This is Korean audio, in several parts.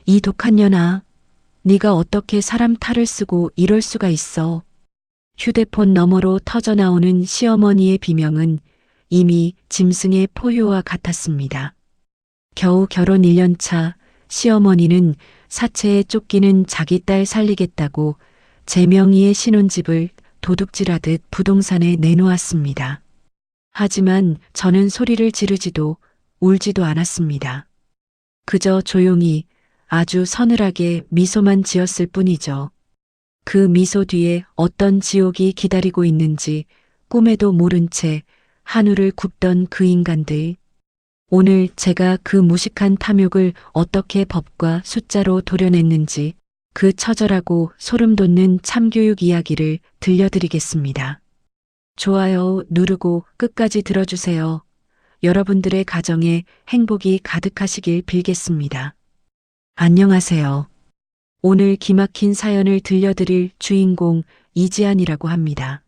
이 독한 년아, 네가 어떻게 사람 탈을 쓰고 이럴 수가 있어. 휴대폰 너머로 터져나오는 시어머니의 비명은 이미 짐승의 포효와 같았습니다. 겨우 결혼 1년 차 시어머니는 사채에 쫓기는 자기 딸 살리겠다고 제 명의의 신혼집을 도둑질하듯 부동산에 내놓았습니다. 하지만 저는 소리를 지르지도 울지도 않았습니다. 그저 조용히 아주 서늘하게 미소만 지었을 뿐이죠. 그 미소 뒤에 어떤 지옥이 기다리고 있는지 꿈에도 모른 채 한우를 굽던 그 인간들. 오늘 제가 그 무식한 탐욕을 어떻게 법과 숫자로 도려냈는지 그 처절하고 소름 돋는 참교육 이야기를 들려드리겠습니다. 좋아요 누르고 끝까지 들어주세요. 여러분들의 가정에 행복이 가득하시길 빌겠습니다. 안녕하세요. 오늘 기막힌 사연을 들려드릴 주인공 이지안이라고 합니다.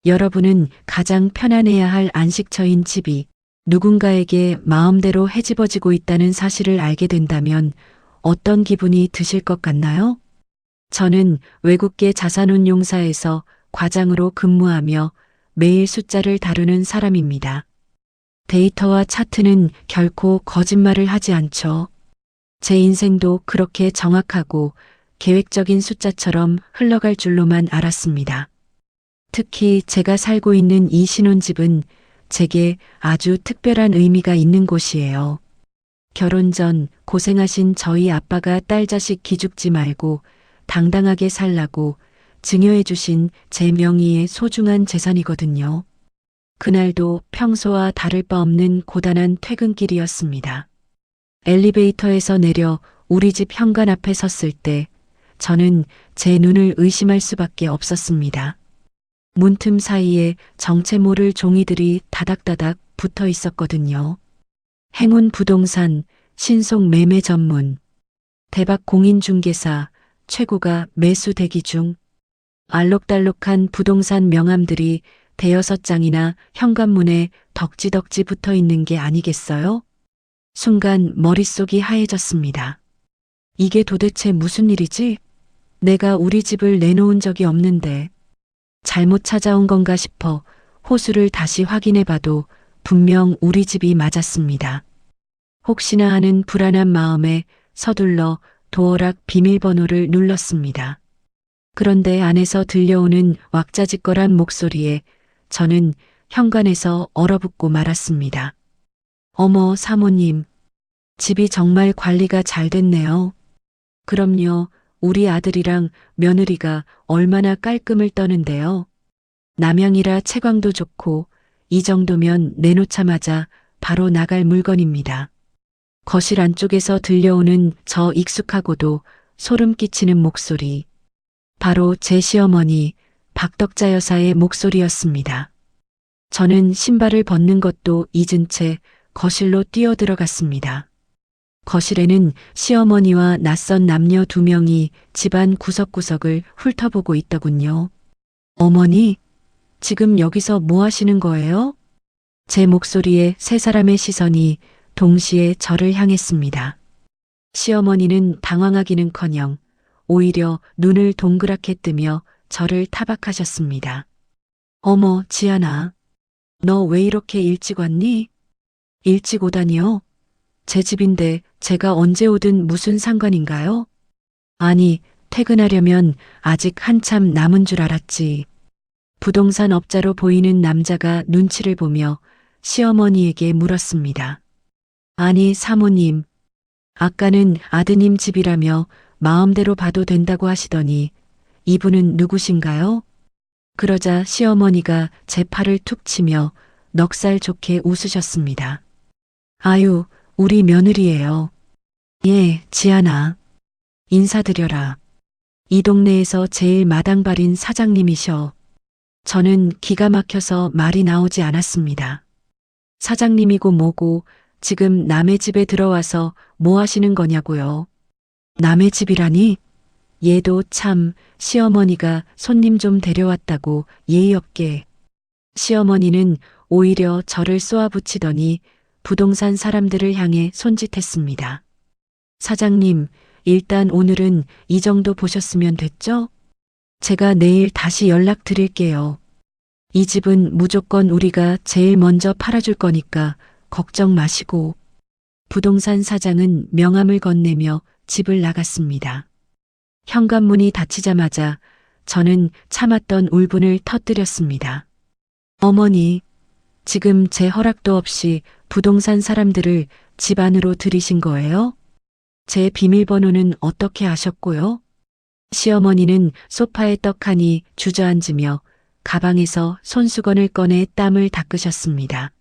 여러분은 가장 편안해야 할 안식처인 집이 누군가에게 마음대로 헤집어지고 있다는 사실을 알게 된다면 어떤 기분이 드실 것 같나요? 저는 외국계 자산운용사에서 과장으로 근무하며 매일 숫자를 다루는 사람입니다. 데이터와 차트는 결코 거짓말을 하지 않죠. 제 인생도 그렇게 정확하고 계획적인 숫자처럼 흘러갈 줄로만 알았습니다. 특히 제가 살고 있는 이 신혼집은 제게 아주 특별한 의미가 있는 곳이에요. 결혼 전 고생하신 저희 아빠가 딸 자식 기죽지 말고 당당하게 살라고 증여해 주신 제 명의의 소중한 재산이거든요. 그날도 평소와 다를 바 없는 고단한 퇴근길이었습니다. 엘리베이터에서 내려 우리 집 현관 앞에 섰을 때 저는 제 눈을 의심할 수밖에 없었습니다. 문틈 사이에 정체 모를 종이들이 다닥다닥 붙어 있었거든요. 행운 부동산, 신속 매매 전문, 대박 공인중개사, 최고가 매수 대기 중, 알록달록한 부동산 명함들이 대여섯 장이나 현관문에 덕지덕지 붙어 있는 게 아니겠어요? 순간 머릿속이 하얘졌습니다. 이게 도대체 무슨 일이지? 내가 우리 집을 내놓은 적이 없는데 잘못 찾아온 건가 싶어 호수를 다시 확인해봐도 분명 우리 집이 맞았습니다. 혹시나 하는 불안한 마음에 서둘러 도어락 비밀번호를 눌렀습니다. 그런데 안에서 들려오는 왁자지껄한 목소리에 저는 현관에서 얼어붙고 말았습니다. 어머 사모님, 집이 정말 관리가 잘 됐네요. 그럼요, 우리 아들이랑 며느리가 얼마나 깔끔을 떠는데요. 남양이라 채광도 좋고 이 정도면 내놓자마자 바로 나갈 물건입니다. 거실 안쪽에서 들려오는 저 익숙하고도 소름 끼치는 목소리. 바로 제 시어머니 박덕자 여사의 목소리였습니다. 저는 신발을 벗는 것도 잊은 채 거실로 뛰어들어갔습니다. 거실에는 시어머니와 낯선 남녀 2명이 집안 구석구석을 훑어보고 있더군요. 어머니, 지금 여기서 뭐 하시는 거예요? 제 목소리에 세 사람의 시선이 동시에 저를 향했습니다. 시어머니는 당황하기는커녕 오히려 눈을 동그랗게 뜨며 저를 타박하셨습니다. 어머, 지안아, 너 왜 이렇게 일찍 왔니? 일찍 오다니요? 제 집인데 제가 언제 오든 무슨 상관인가요? 아니, 퇴근하려면 아직 한참 남은 줄 알았지. 부동산 업자로 보이는 남자가 눈치를 보며 시어머니에게 물었습니다. 아니, 사모님, 아까는 아드님 집이라며 마음대로 봐도 된다고 하시더니 이분은 누구신가요? 그러자 시어머니가 제 팔을 툭 치며 넉살 좋게 웃으셨습니다. 아유, 우리 며느리예요. 예, 지안아. 인사드려라. 이 동네에서 제일 마당발인 사장님이셔. 저는 기가 막혀서 말이 나오지 않았습니다. 사장님이고 뭐고 지금 남의 집에 들어와서 뭐 하시는 거냐고요. 남의 집이라니? 얘도 참 시어머니가 손님 좀 데려왔다고 예의 없게. 시어머니는 오히려 저를 쏘아붙이더니 부동산 사람들을 향해 손짓했습니다. 사장님, 일단 오늘은 이 정도 보셨으면 됐죠? 제가 내일 다시 연락드릴게요. 이 집은 무조건 우리가 제일 먼저 팔아줄 거니까 걱정 마시고. 부동산 사장은 명함을 건네며 집을 나갔습니다. 현관문이 닫히자마자 저는 참았던 울분을 터뜨렸습니다. 어머니, 지금 제 허락도 없이 부동산 사람들을 집 안으로 들이신 거예요? 제 비밀번호는 어떻게 아셨고요? 시어머니는 소파에 떡하니 주저앉으며 가방에서 손수건을 꺼내 땀을 닦으셨습니다.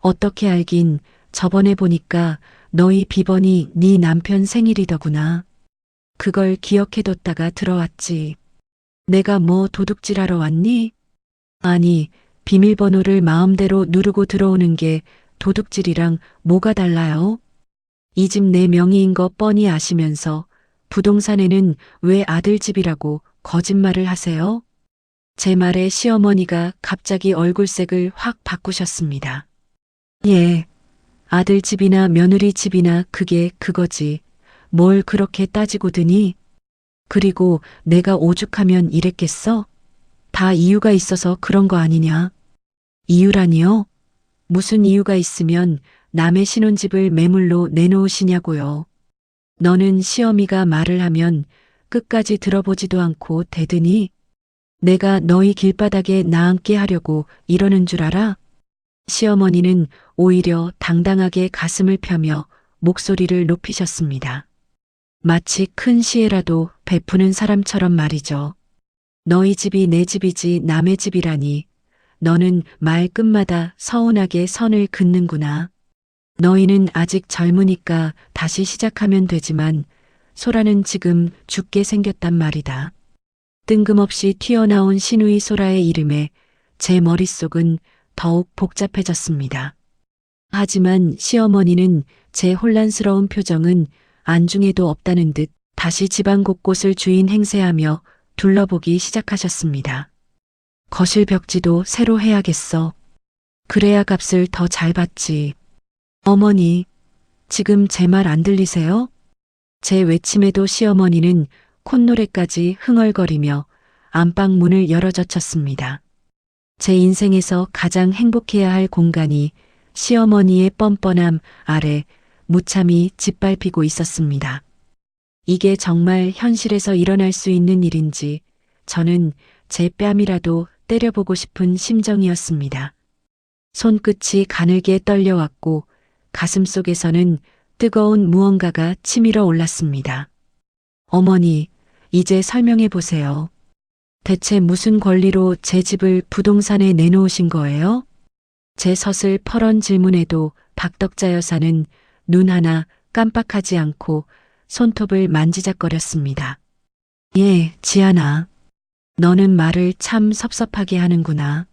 어떻게 알긴, 저번에 보니까 너희 비번이 네 남편 생일이더구나. 그걸 기억해뒀다가 들어왔지. 내가 뭐 도둑질하러 왔니? 아니, 비밀번호를 마음대로 누르고 들어오는 게 도둑질이랑 뭐가 달라요? 이 집 내 명의인 거 뻔히 아시면서 부동산에는 왜 아들 집이라고 거짓말을 하세요? 제 말에 시어머니가 갑자기 얼굴색을 확 바꾸셨습니다. 예, 아들 집이나 며느리 집이나 그게 그거지. 뭘 그렇게 따지고 드니? 그리고 내가 오죽하면 이랬겠어? 다 이유가 있어서 그런 거 아니냐? 이유라니요? 무슨 이유가 있으면 남의 신혼집을 매물로 내놓으시냐고요. 너는 시어미가 말을 하면 끝까지 들어보지도 않고 대드니? 내가 너희 길바닥에 나앉게 하려고 이러는 줄 알아? 시어머니는 오히려 당당하게 가슴을 펴며 목소리를 높이셨습니다. 마치 큰 시혜라도 베푸는 사람처럼 말이죠. 너희 집이 내 집이지 남의 집이라니. 너는 말 끝마다 서운하게 선을 긋는구나. 너희는 아직 젊으니까 다시 시작하면 되지만 소라는 지금 죽게 생겼단 말이다. 뜬금없이 튀어나온 시누이 소라의 이름에 제 머릿속은 더욱 복잡해졌습니다. 하지만 시어머니는 제 혼란스러운 표정은 안중에도 없다는 듯 다시 집안 곳곳을 주인 행세하며 둘러보기 시작하셨습니다. 거실 벽지도 새로 해야겠어. 그래야 값을 더 잘 받지. 어머니, 지금 제 말 안 들리세요? 제 외침에도 시어머니는 콧노래까지 흥얼거리며 안방 문을 열어젖혔습니다. 제 인생에서 가장 행복해야 할 공간이 시어머니의 뻔뻔함 아래 무참히 짓밟히고 있었습니다. 이게 정말 현실에서 일어날 수 있는 일인지 저는 제 뺨이라도 때려보고 싶은 심정이었습니다. 손끝이 가늘게 떨려왔고 가슴속에서는 뜨거운 무언가가 치밀어 올랐습니다. 어머니, 이제 설명해 보세요. 대체 무슨 권리로 제 집을 부동산에 내놓으신 거예요? 제 서슬퍼런 질문에도 박덕자 여사는 눈 하나 깜빡하지 않고 손톱을 만지작거렸습니다. 예, 지아나. 너는 말을 참 섭섭하게 하는구나.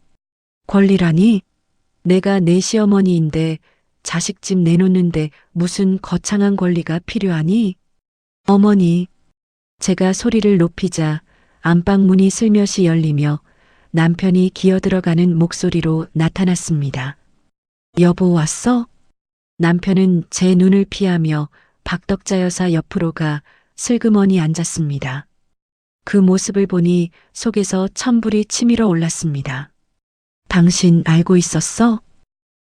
권리라니? 내가 내 시어머니인데 자식 집 내놓는데 무슨 거창한 권리가 필요하니? 어머니, 제가 소리를 높이자 안방 문이 슬며시 열리며 남편이 기어들어가는 목소리로 나타났습니다. 여보 왔어? 남편은 제 눈을 피하며 박덕자 여사 옆으로 가 슬그머니 앉았습니다. 그 모습을 보니 속에서 천불이 치밀어 올랐습니다. 당신 알고 있었어?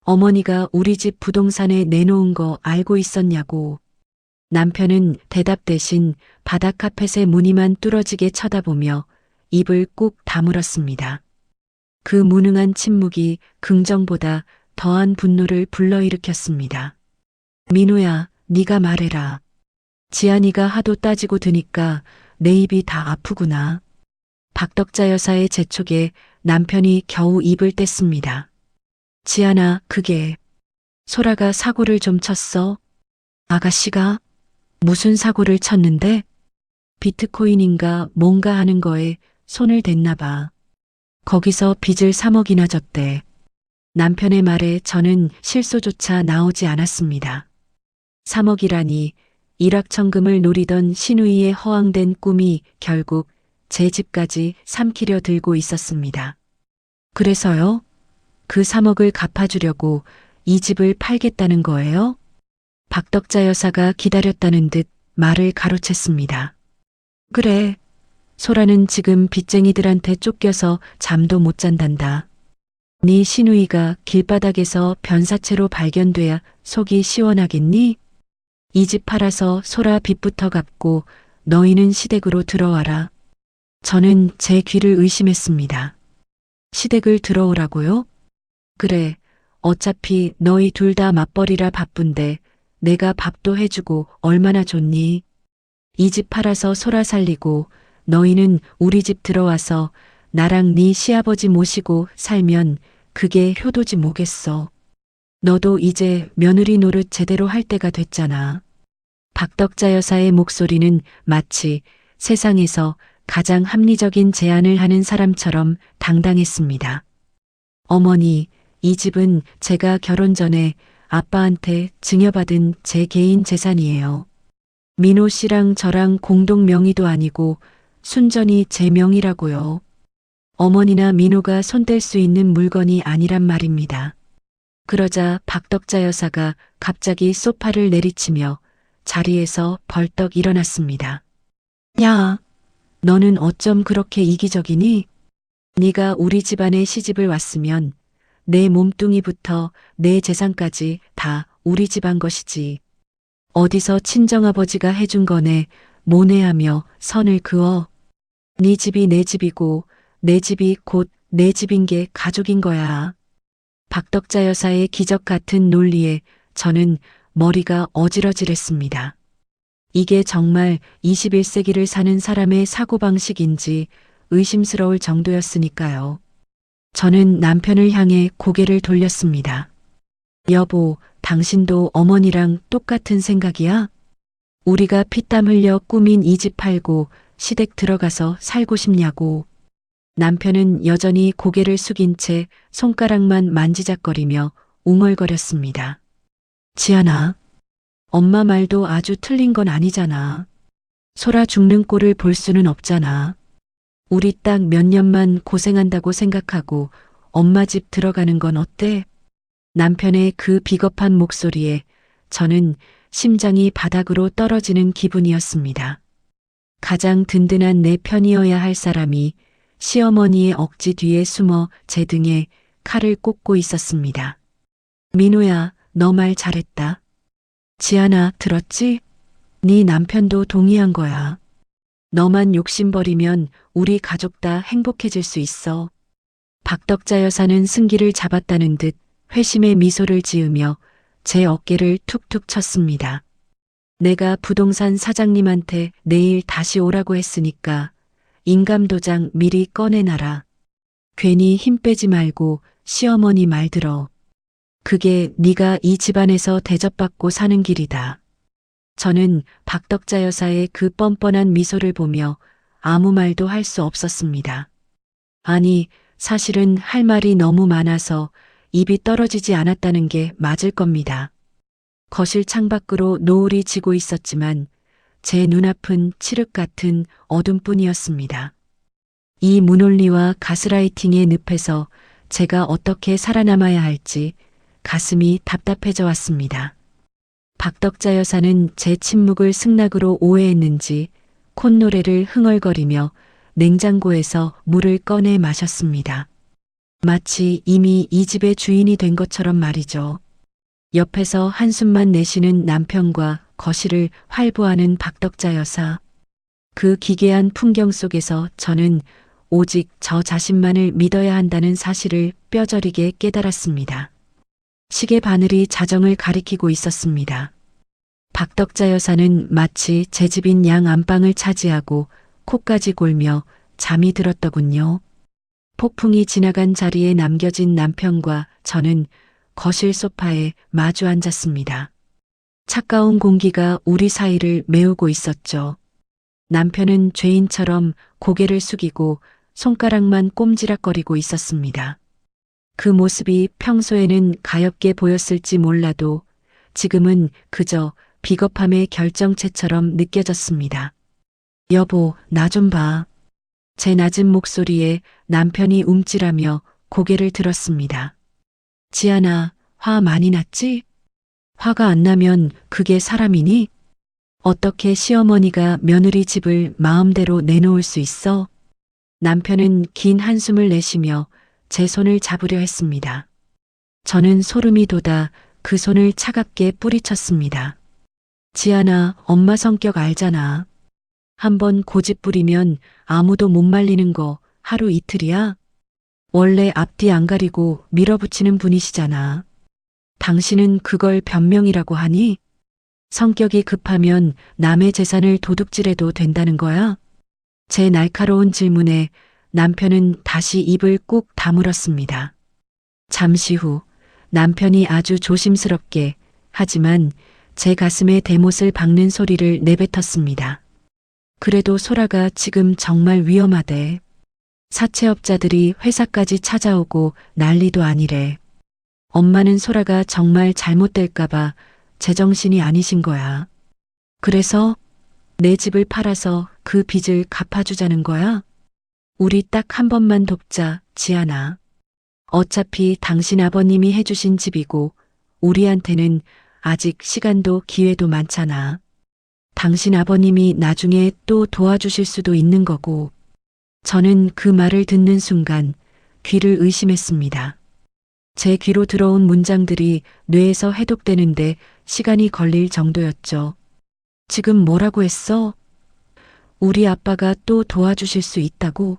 어머니가 우리 집 부동산에 내놓은 거 알고 있었냐고. 남편은 대답 대신 바닥 카펫의 무늬만 뚫어지게 쳐다보며 입을 꾹 다물었습니다. 그 무능한 침묵이 긍정보다 더한 분노를 불러일으켰습니다. 민우야, 네가 말해라. 지안이가 하도 따지고 드니까 내 입이 다 아프구나. 박덕자 여사의 재촉에 남편이 겨우 입을 뗐습니다. 지안아, 그게 소라가 사고를 좀 쳤어? 아가씨가? 무슨 사고를 쳤는데? 비트코인인가 뭔가 하는 거에 손을 댔나 봐. 거기서 빚을 3억이나 졌대. 남편의 말에 저는 실소조차 나오지 않았습니다. 3억이라니 일확천금을 노리던 시누이의 허황된 꿈이 결국 제 집까지 삼키려 들고 있었습니다. 그래서요? 그 3억을 갚아주려고 이 집을 팔겠다는 거예요? 박덕자 여사가 기다렸다는 듯 말을 가로챘습니다. 그래. 소라는 지금 빚쟁이들한테 쫓겨서 잠도 못 잔단다. 네 시누이가 길바닥에서 변사체로 발견돼야 속이 시원하겠니? 이 집 팔아서 소라 빚부터 갚고 너희는 시댁으로 들어와라. 저는 제 귀를 의심했습니다. 시댁을 들어오라고요? 그래. 어차피 너희 둘 다 맞벌이라 바쁜데 내가 밥도 해주고 얼마나 좋니? 이 집 팔아서 소라 살리고 너희는 우리 집 들어와서 나랑 네 시아버지 모시고 살면 그게 효도지 뭐겠어. 너도 이제 며느리 노릇 제대로 할 때가 됐잖아. 박덕자 여사의 목소리는 마치 세상에서 가장 합리적인 제안을 하는 사람처럼 당당했습니다. 어머니, 이 집은 제가 결혼 전에 아빠한테 증여받은 제 개인 재산이에요. 민호 씨랑 저랑 공동 명의도 아니고 순전히 제 명의라고요. 어머니나 민호가 손댈 수 있는 물건이 아니란 말입니다. 그러자 박덕자 여사가 갑자기 소파를 내리치며 자리에서 벌떡 일어났습니다. 야, 너는 어쩜 그렇게 이기적이니? 네가 우리 집안에 시집을 왔으면 내 몸뚱이부터 내 재산까지 다 우리 집안 것이지. 어디서 친정아버지가 해준 거네 모내하며 선을 그어. 네 집이 내 집이고 내 집이 곧 내 집인 게 가족인 거야. 박덕자 여사의 기적 같은 논리에 저는 머리가 어지러질했습니다. 이게 정말 21세기를 사는 사람의 사고방식인지 의심스러울 정도였으니까요. 저는 남편을 향해 고개를 돌렸습니다. 여보, 당신도 어머니랑 똑같은 생각이야? 우리가 피땀 흘려 꾸민 이 집 팔고 시댁 들어가서 살고 싶냐고. 남편은 여전히 고개를 숙인 채 손가락만 만지작거리며 웅얼거렸습니다. 지안아, 엄마 말도 아주 틀린 건 아니잖아. 소라 죽는 꼴을 볼 수는 없잖아. 우리 딱 몇 년만 고생한다고 생각하고 엄마 집 들어가는 건 어때? 남편의 그 비겁한 목소리에 저는 심장이 바닥으로 떨어지는 기분이었습니다. 가장 든든한 내 편이어야 할 사람이 시어머니의 억지 뒤에 숨어 제 등에 칼을 꽂고 있었습니다. 민호야, 너 말 잘했다. 지안아, 들었지? 네 남편도 동의한 거야. 너만 욕심버리면 우리 가족 다 행복해질 수 있어. 박덕자 여사는 승기를 잡았다는 듯 회심의 미소를 지으며 제 어깨를 툭툭 쳤습니다. 내가 부동산 사장님한테 내일 다시 오라고 했으니까 인감도장 미리 꺼내놔라. 괜히 힘 빼지 말고 시어머니 말 들어. 그게 네가 이 집안에서 대접받고 사는 길이다. 저는 박덕자 여사의 그 뻔뻔한 미소를 보며 아무 말도 할 수 없었습니다. 아니, 사실은 할 말이 너무 많아서 입이 떨어지지 않았다는 게 맞을 겁니다. 거실 창밖으로 노을이 지고 있었지만 제 눈앞은 칠흑 같은 어둠뿐이었습니다. 이 무논리와 가스라이팅의 늪에서 제가 어떻게 살아남아야 할지 가슴이 답답해져 왔습니다. 박덕자 여사는 제 침묵을 승낙으로 오해했는지 콧노래를 흥얼거리며 냉장고에서 물을 꺼내 마셨습니다. 마치 이미 이 집의 주인이 된 것처럼 말이죠. 옆에서 한숨만 내쉬는 남편과 거실을 활보하는 박덕자 여사. 그 기괴한 풍경 속에서 저는 오직 저 자신만을 믿어야 한다는 사실을 뼈저리게 깨달았습니다. 시계 바늘이 자정을 가리키고 있었습니다. 박덕자 여사는 마치 제 집인 양 안방을 차지하고 코까지 골며 잠이 들었더군요. 폭풍이 지나간 자리에 남겨진 남편과 저는 거실 소파에 마주 앉았습니다. 차가운 공기가 우리 사이를 메우고 있었죠. 남편은 죄인처럼 고개를 숙이고 손가락만 꼼지락거리고 있었습니다. 그 모습이 평소에는 가엾게 보였을지 몰라도 지금은 그저 비겁함의 결정체처럼 느껴졌습니다. 여보, 나 좀 봐. 제 낮은 목소리에 남편이 움찔하며 고개를 들었습니다. 지안아, 화 많이 났지? 화가 안 나면 그게 사람이니? 어떻게 시어머니가 며느리 집을 마음대로 내놓을 수 있어? 남편은 긴 한숨을 내쉬며 제 손을 잡으려 했습니다. 저는 소름이 돋아 그 손을 차갑게 뿌리쳤습니다. 지안아, 엄마 성격 알잖아. 한번 고집 부리면 아무도 못 말리는 거 하루 이틀이야? 원래 앞뒤 안 가리고 밀어붙이는 분이시잖아. 당신은 그걸 변명이라고 하니? 성격이 급하면 남의 재산을 도둑질해도 된다는 거야? 제 날카로운 질문에 남편은 다시 입을 꾹 다물었습니다. 잠시 후 남편이 아주 조심스럽게 하지만 제 가슴에 대못을 박는 소리를 내뱉었습니다. 그래도 소라가 지금 정말 위험하대. 사채업자들이 회사까지 찾아오고 난리도 아니래. 엄마는 소라가 정말 잘못될까봐 제정신이 아니신 거야. 그래서 내 집을 팔아서 그 빚을 갚아주자는 거야? 우리 딱 한 번만 돕자, 지안아. 어차피 당신 아버님이 해주신 집이고 우리한테는 아직 시간도 기회도 많잖아. 당신 아버님이 나중에 또 도와주실 수도 있는 거고. 저는 그 말을 듣는 순간 귀를 의심했습니다. 제 귀로 들어온 문장들이 뇌에서 해독되는데 시간이 걸릴 정도였죠. 지금 뭐라고 했어? 우리 아빠가 또 도와주실 수 있다고?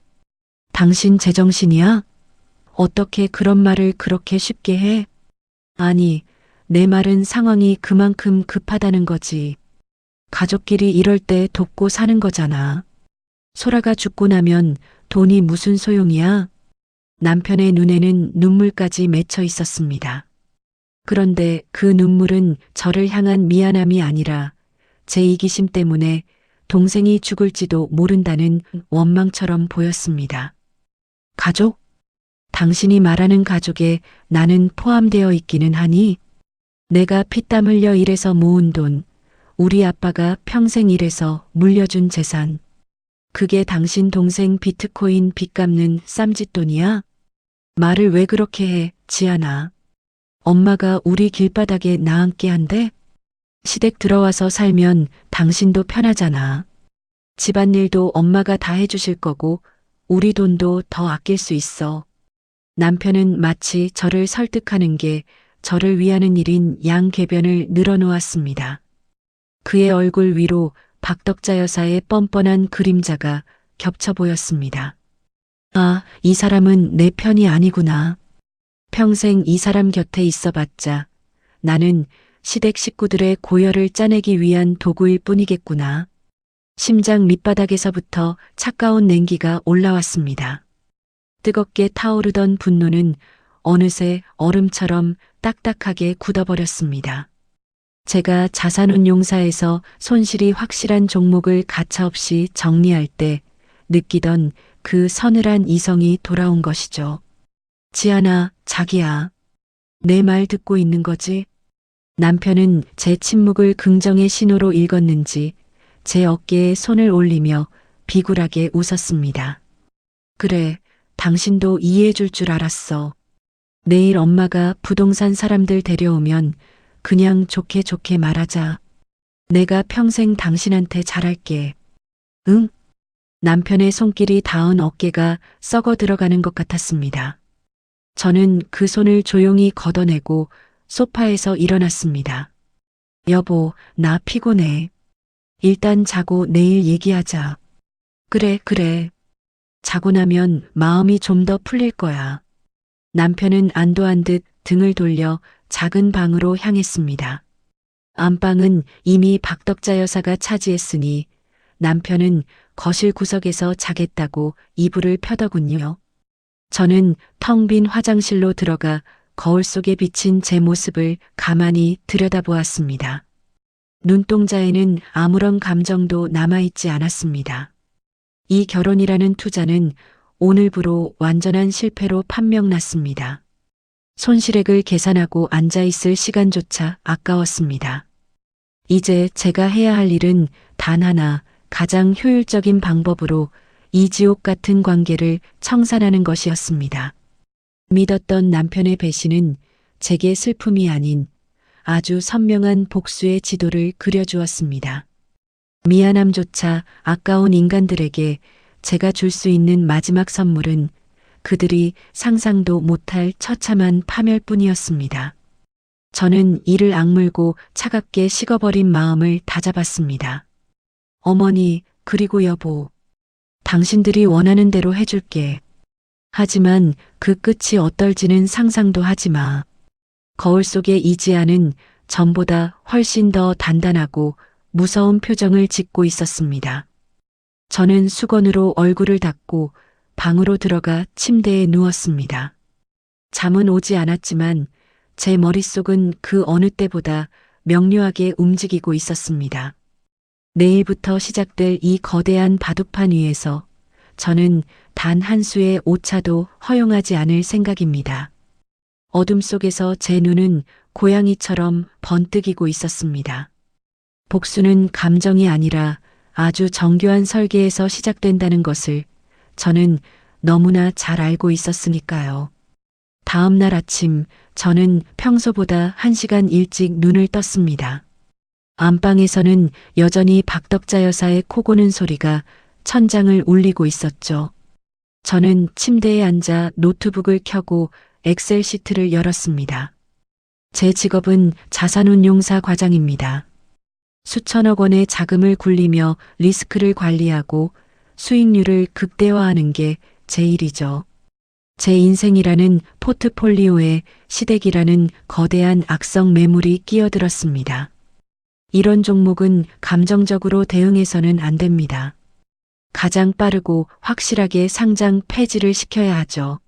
당신 제정신이야? 어떻게 그런 말을 그렇게 쉽게 해? 아니, 내 말은 상황이 그만큼 급하다는 거지. 가족끼리 이럴 때 돕고 사는 거잖아. 소라가 죽고 나면 돈이 무슨 소용이야? 남편의 눈에는 눈물까지 맺혀 있었습니다. 그런데 그 눈물은 저를 향한 미안함이 아니라 제 이기심 때문에 동생이 죽을지도 모른다는 원망처럼 보였습니다. 가족? 당신이 말하는 가족에 나는 포함되어 있기는 하니? 내가 피땀 흘려 일해서 모은 돈, 우리 아빠가 평생 일해서 물려준 재산. 그게 당신 동생 비트코인 빚 갚는 쌈짓돈이야? 말을 왜 그렇게 해, 지안아. 엄마가 우리 길바닥에 나앉게 한대? 시댁 들어와서 살면 당신도 편하잖아. 집안일도 엄마가 다 해주실 거고 우리 돈도 더 아낄 수 있어. 남편은 마치 저를 설득하는 게 저를 위하는 일인 양궤변을 늘어놓았습니다. 그의 얼굴 위로 박덕자 여사의 뻔뻔한 그림자가 겹쳐 보였습니다. 아, 이 사람은 내 편이 아니구나. 평생 이 사람 곁에 있어봤자 나는 시댁 식구들의 고열을 짜내기 위한 도구일 뿐이겠구나. 심장 밑바닥에서부터 차가운 냉기가 올라왔습니다. 뜨겁게 타오르던 분노는 어느새 얼음처럼 딱딱하게 굳어버렸습니다. 제가 자산운용사에서 손실이 확실한 종목을 가차없이 정리할 때 느끼던 그 서늘한 이성이 돌아온 것이죠. 지안아, 자기야. 내 말 듣고 있는 거지? 남편은 제 침묵을 긍정의 신호로 읽었는지 제 어깨에 손을 올리며 비굴하게 웃었습니다. 그래, 당신도 이해해 줄 줄 알았어. 내일 엄마가 부동산 사람들 데려오면 그냥 좋게 좋게 말하자. 내가 평생 당신한테 잘할게. 응? 남편의 손길이 닿은 어깨가 썩어 들어가는 것 같았습니다. 저는 그 손을 조용히 걷어내고 소파에서 일어났습니다. 여보, 나 피곤해. 일단 자고 내일 얘기하자. 그래, 그래. 자고 나면 마음이 좀 더 풀릴 거야. 남편은 안도한 듯 등을 돌려 작은 방으로 향했습니다. 안방은 이미 박덕자 여사가 차지했으니 남편은 거실 구석에서 자겠다고 이불을 펴더군요. 저는 텅 빈 화장실로 들어가 거울 속에 비친 제 모습을 가만히 들여다보았습니다. 눈동자에는 아무런 감정도 남아있지 않았습니다. 이 결혼이라는 투자는 오늘부로 완전한 실패로 판명났습니다. 손실액을 계산하고 앉아있을 시간조차 아까웠습니다. 이제 제가 해야 할 일은 단 하나, 가장 효율적인 방법으로 이 지옥 같은 관계를 청산하는 것이었습니다. 믿었던 남편의 배신은 제게 슬픔이 아닌 아주 선명한 복수의 지도를 그려주었습니다. 미안함조차 아까운 인간들에게 제가 줄 수 있는 마지막 선물은 그들이 상상도 못할 처참한 파멸뿐이었습니다. 저는 이를 악물고 차갑게 식어버린 마음을 다잡았습니다. 어머니, 그리고 여보. 당신들이 원하는 대로 해줄게. 하지만 그 끝이 어떨지는 상상도 하지 마. 거울 속의 이지아는 전보다 훨씬 더 단단하고 무서운 표정을 짓고 있었습니다. 저는 수건으로 얼굴을 닦고 방으로 들어가 침대에 누웠습니다. 잠은 오지 않았지만 제 머릿속은 그 어느 때보다 명료하게 움직이고 있었습니다. 내일부터 시작될 이 거대한 바둑판 위에서 저는 단 한 수의 오차도 허용하지 않을 생각입니다. 어둠 속에서 제 눈은 고양이처럼 번뜩이고 있었습니다. 복수는 감정이 아니라 아주 정교한 설계에서 시작된다는 것을 저는 너무나 잘 알고 있었으니까요. 다음 날 아침 저는 평소보다 1시간 일찍 눈을 떴습니다. 안방에서는 여전히 박덕자 여사의 코 고는 소리가 천장을 울리고 있었죠. 저는 침대에 앉아 노트북을 켜고 엑셀 시트를 열었습니다. 제 직업은 자산운용사 과장입니다. 수천억 원의 자금을 굴리며 리스크를 관리하고 수익률을 극대화하는 게 제 일이죠. 제 인생이라는 포트폴리오에 시댁이라는 거대한 악성 매물이 끼어들었습니다. 이런 종목은 감정적으로 대응해서는 안 됩니다. 가장 빠르고 확실하게 상장 폐지를 시켜야 하죠.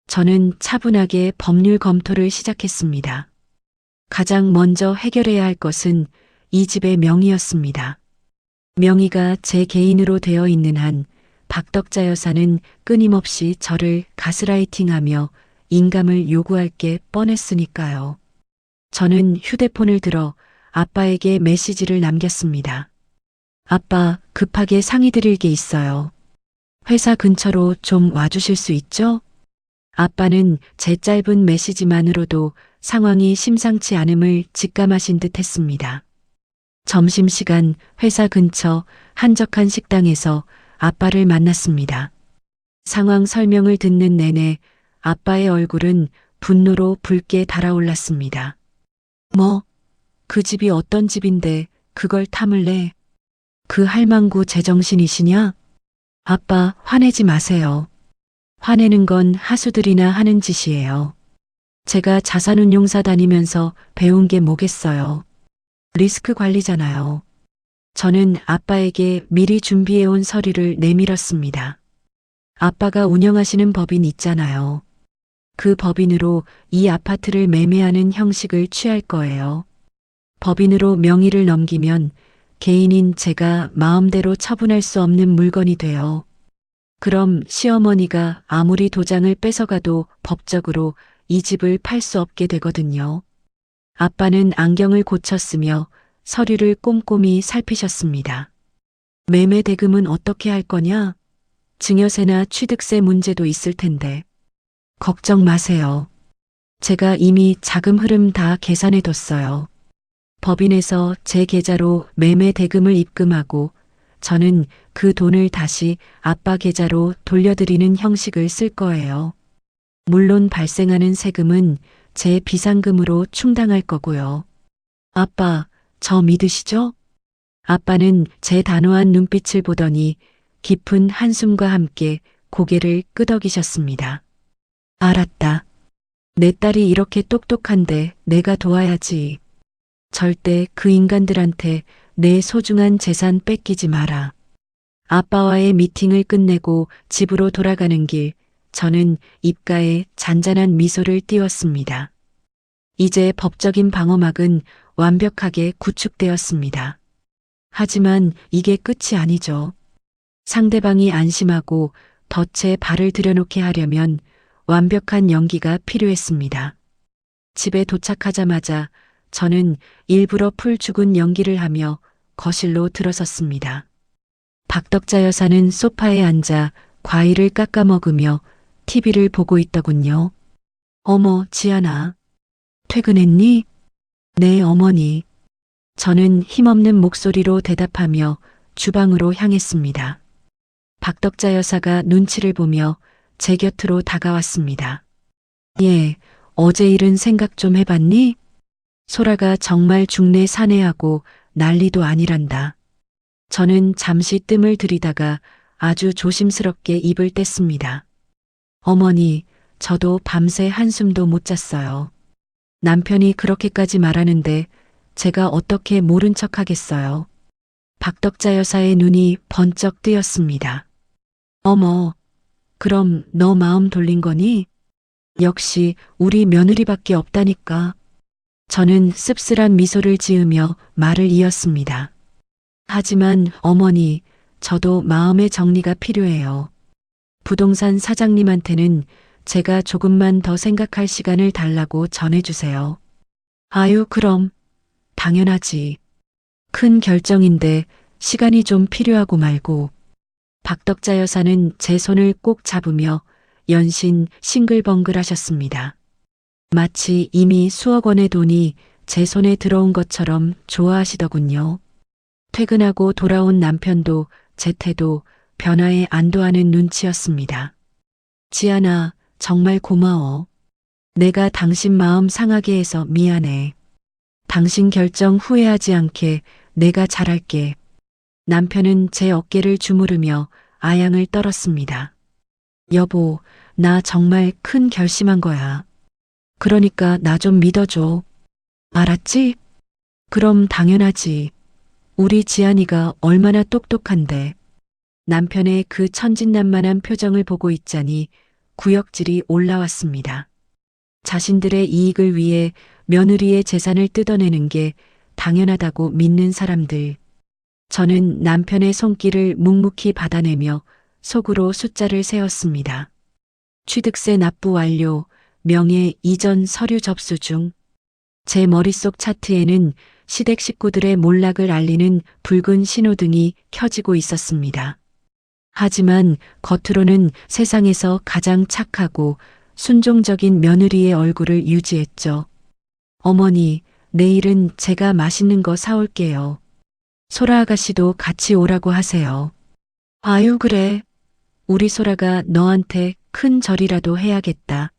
저는 차분하게 법률 검토를 시작했습니다. 가장 먼저 해결해야 할 것은 이 집의 명의였습니다. 명의가 제 개인으로 되어 있는 한 박덕자 여사는 끊임없이 저를 가스라이팅하며 인감을 요구할 게 뻔했으니까요. 저는 휴대폰을 들어 아빠에게 메시지를 남겼습니다. 아빠, 급하게 상의드릴 게 있어요. 회사 근처로 좀 와주실 수 있죠? 아빠는 제 짧은 메시지만으로도 상황이 심상치 않음을 직감하신 듯 했습니다. 점심시간 회사 근처 한적한 식당에서 아빠를 만났습니다. 상황 설명을 듣는 내내 아빠의 얼굴은 분노로 붉게 달아올랐습니다. 뭐, 그 집이 어떤 집인데 그걸 탐을 내? 그 할망구 제정신이시냐? 아빠, 화내지 마세요. 화내는 건 하수들이나 하는 짓이에요. 제가 자산운용사 다니면서 배운 게 뭐겠어요. 리스크 관리잖아요. 저는 아빠에게 미리 준비해온 서류를 내밀었습니다. 아빠가 운영하시는 법인 있잖아요. 그 법인으로 이 아파트를 매매하는 형식을 취할 거예요. 법인으로 명의를 넘기면 개인인 제가 마음대로 처분할 수 없는 물건이 돼요. 그럼 시어머니가 아무리 도장을 뺏어가도 법적으로 이 집을 팔 수 없게 되거든요. 아빠는 안경을 고쳤으며 서류를 꼼꼼히 살피셨습니다. 매매 대금은 어떻게 할 거냐? 증여세나 취득세 문제도 있을 텐데. 걱정 마세요. 제가 이미 자금 흐름 다 계산해 뒀어요. 법인에서 제 계좌로 매매 대금을 입금하고 저는 그 돈을 다시 아빠 계좌로 돌려드리는 형식을 쓸 거예요. 물론 발생하는 세금은 제 비상금으로 충당할 거고요. 아빠, 저 믿으시죠? 아빠는 제 단호한 눈빛을 보더니 깊은 한숨과 함께 고개를 끄덕이셨습니다. 알았다. 내 딸이 이렇게 똑똑한데 내가 도와야지. 절대 그 인간들한테 내 소중한 재산 뺏기지 마라. 아빠와의 미팅을 끝내고 집으로 돌아가는 길, 저는 입가에 잔잔한 미소를 띄웠습니다. 이제 법적인 방어막은 완벽하게 구축되었습니다. 하지만 이게 끝이 아니죠. 상대방이 안심하고 덫에 발을 들여놓게 하려면 완벽한 연기가 필요했습니다. 집에 도착하자마자 저는 일부러 풀 죽은 연기를 하며 거실로 들어섰습니다. 박덕자 여사는 소파에 앉아 과일을 깎아 먹으며 TV를 보고 있더군요. 어머, 지안아. 퇴근했니? 네, 어머니. 저는 힘없는 목소리로 대답하며 주방으로 향했습니다. 박덕자 여사가 눈치를 보며 제 곁으로 다가왔습니다. 예, 어제 일은 생각 좀 해봤니? 소라가 정말 중내 사내하고 난리도 아니란다. 저는 잠시 뜸을 들이다가 아주 조심스럽게 입을 뗐습니다. 어머니, 저도 밤새 한숨도 못 잤어요. 남편이 그렇게까지 말하는데 제가 어떻게 모른 척 하겠어요. 박덕자 여사의 눈이 번쩍 뜨였습니다. 어머, 그럼 너 마음 돌린 거니? 역시 우리 며느리밖에 없다니까. 저는 씁쓸한 미소를 지으며 말을 이었습니다. 하지만 어머니, 저도 마음의 정리가 필요해요. 부동산 사장님한테는 제가 조금만 더 생각할 시간을 달라고 전해주세요. 아유, 그럼. 당연하지. 큰 결정인데 시간이 좀 필요하고 말고. 박덕자 여사는 제 손을 꼭 잡으며 연신 싱글벙글 하셨습니다. 마치 이미 수억 원의 돈이 제 손에 들어온 것처럼 좋아하시더군요. 퇴근하고 돌아온 남편도 제 태도 변화에 안도하는 눈치였습니다. 지안아, 정말 고마워. 내가 당신 마음 상하게 해서 미안해. 당신 결정 후회하지 않게 내가 잘할게. 남편은 제 어깨를 주무르며 아양을 떨었습니다. 여보, 나 정말 큰 결심한 거야. 그러니까 나 좀 믿어줘. 알았지? 그럼 당연하지. 우리 지안이가 얼마나 똑똑한데. 남편의 그 천진난만한 표정을 보고 있자니 구역질이 올라왔습니다. 자신들의 이익을 위해 며느리의 재산을 뜯어내는 게 당연하다고 믿는 사람들. 저는 남편의 손길을 묵묵히 받아내며 속으로 숫자를 세웠습니다. 취득세 납부 완료, 명예 이전 서류 접수 중. 제 머릿속 차트에는 시댁 식구들의 몰락을 알리는 붉은 신호등이 켜지고 있었습니다. 하지만 겉으로는 세상에서 가장 착하고 순종적인 며느리의 얼굴을 유지했죠. 어머니, 내일은 제가 맛있는 거 사올게요. 소라 아가씨도 같이 오라고 하세요. 아유, 그래. 우리 소라가 너한테 큰 절이라도 해야겠다.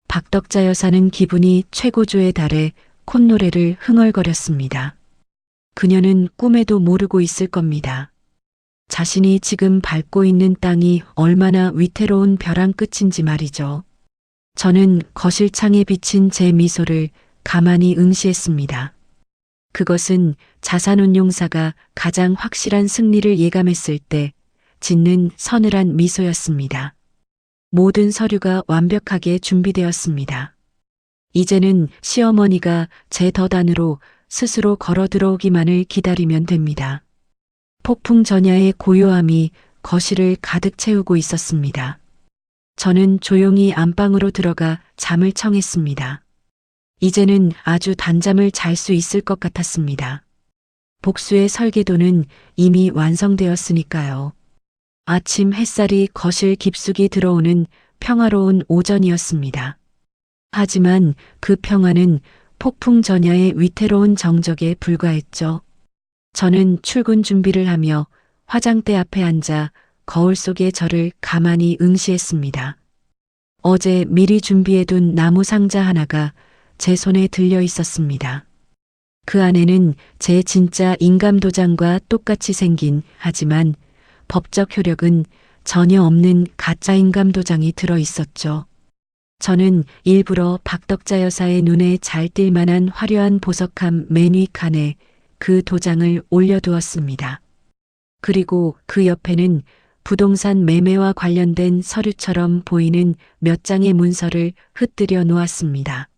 박덕자 여사는 기분이 최고조에 달해 콧노래를 흥얼거렸습니다. 그녀는 꿈에도 모르고 있을 겁니다. 자신이 지금 밟고 있는 땅이 얼마나 위태로운 벼랑 끝인지 말이죠. 저는 거실 창에 비친 제 미소를 가만히 응시했습니다. 그것은 자산운용사가 가장 확실한 승리를 예감했을 때 짓는 서늘한 미소였습니다. 모든 서류가 완벽하게 준비되었습니다. 이제는 시어머니가 제 덫안으로 스스로 걸어 들어오기만을 기다리면 됩니다. 폭풍 전야의 고요함이 거실을 가득 채우고 있었습니다. 저는 조용히 안방으로 들어가 잠을 청했습니다. 이제는 아주 단잠을 잘 수 있을 것 같았습니다. 복수의 설계도는 이미 완성되었으니까요. 아침 햇살이 거실 깊숙이 들어오는 평화로운 오전이었습니다. 하지만 그 평화는 폭풍 전야의 위태로운 정적에 불과했죠. 저는 출근 준비를 하며 화장대 앞에 앉아 거울 속의 저를 가만히 응시했습니다. 어제 미리 준비해둔 나무 상자 하나가 제 손에 들려 있었습니다. 그 안에는 제 진짜 인감도장과 똑같이 생긴 하지만 법적 효력은 전혀 없는 가짜 인감도장이 들어 있었죠. 저는 일부러 박덕자 여사의 눈에 잘 띌 만한 화려한 보석함 맨위 칸에 그 도장을 올려두었습니다. 그리고 그 옆에는 부동산 매매와 관련된 서류처럼 보이는 몇 장의 문서를 흩뜨려 놓았습니다.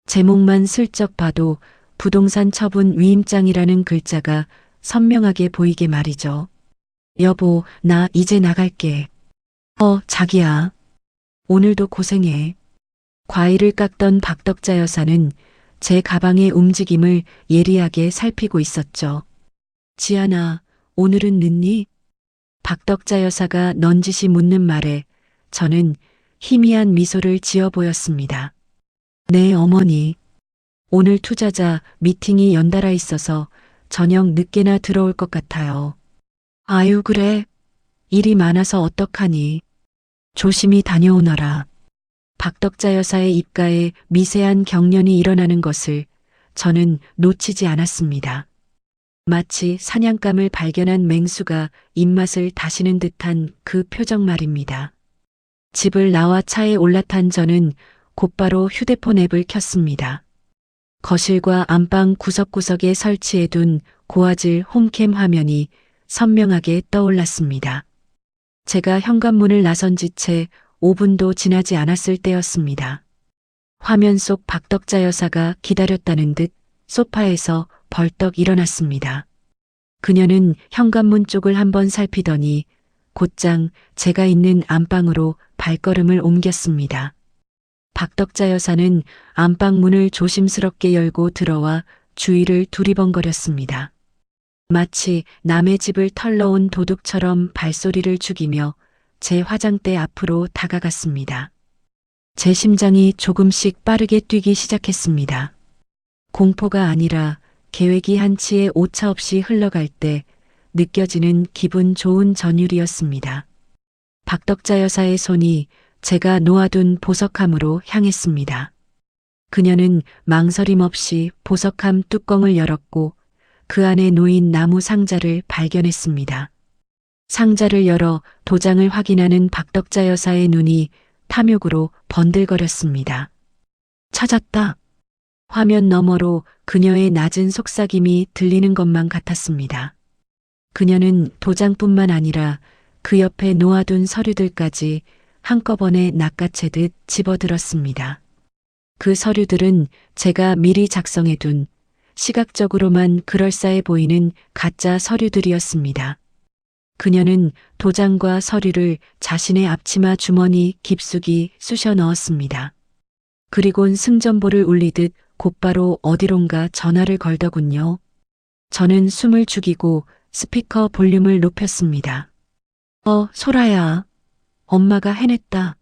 제목만 슬쩍 봐도 부동산 처분 위임장이라는 글자가 선명하게 보이게 말이죠. 여보, 나 이제 나갈게. 자기야. 오늘도 고생해. 과일을 깎던 박덕자 여사는 제 가방의 움직임을 예리하게 살피고 있었죠. 지안아, 오늘은 늦니? 박덕자 여사가 넌지시 묻는 말에 저는 희미한 미소를 지어 보였습니다. 네, 어머니. 오늘 투자자 미팅이 연달아 있어서 저녁 늦게나 들어올 것 같아요. 아유, 그래. 일이 많아서 어떡하니. 조심히 다녀오너라. 박덕자 여사의 입가에 미세한 경련이 일어나는 것을 저는 놓치지 않았습니다. 마치 사냥감을 발견한 맹수가 입맛을 다시는 듯한 그 표정 말입니다. 집을 나와 차에 올라탄 저는 곧바로 휴대폰 앱을 켰습니다. 거실과 안방 구석구석에 설치해둔 고화질 홈캠 화면이 선명하게 떠올랐습니다. 제가 현관문을 나선 지 채 5분도 지나지 않았을 때였습니다. 화면 속 박덕자 여사가 기다렸다는 듯 소파에서 벌떡 일어났습니다. 그녀는 현관문 쪽을 한번 살피더니 곧장 제가 있는 안방으로 발걸음을 옮겼습니다. 박덕자 여사는 안방 문을 조심스럽게 열고 들어와 주위를 두리번거렸습니다. 마치 남의 집을 털러온 도둑처럼 발소리를 죽이며 제 화장대 앞으로 다가갔습니다. 제 심장이 조금씩 빠르게 뛰기 시작했습니다. 공포가 아니라 계획이 한치의 오차 없이 흘러갈 때 느껴지는 기분 좋은 전율이었습니다. 박덕자 여사의 손이 제가 놓아둔 보석함으로 향했습니다. 그녀는 망설임 없이 보석함 뚜껑을 열었고 그 안에 놓인 나무 상자를 발견했습니다. 상자를 열어 도장을 확인하는 박덕자 여사의 눈이 탐욕으로 번들거렸습니다. 찾았다. 화면 너머로 그녀의 낮은 속삭임이 들리는 것만 같았습니다. 그녀는 도장뿐만 아니라 그 옆에 놓아둔 서류들까지 한꺼번에 낚아채듯 집어들었습니다. 그 서류들은 제가 미리 작성해둔 시각적으로만 그럴싸해 보이는 가짜 서류들이었습니다. 그녀는 도장과 서류를 자신의 앞치마 주머니 깊숙이 쑤셔 넣었습니다. 그리곤 승전보를 울리듯 곧바로 어디론가 전화를 걸더군요. 저는 숨을 죽이고 스피커 볼륨을 높였습니다. 소라야. 엄마가 해냈다.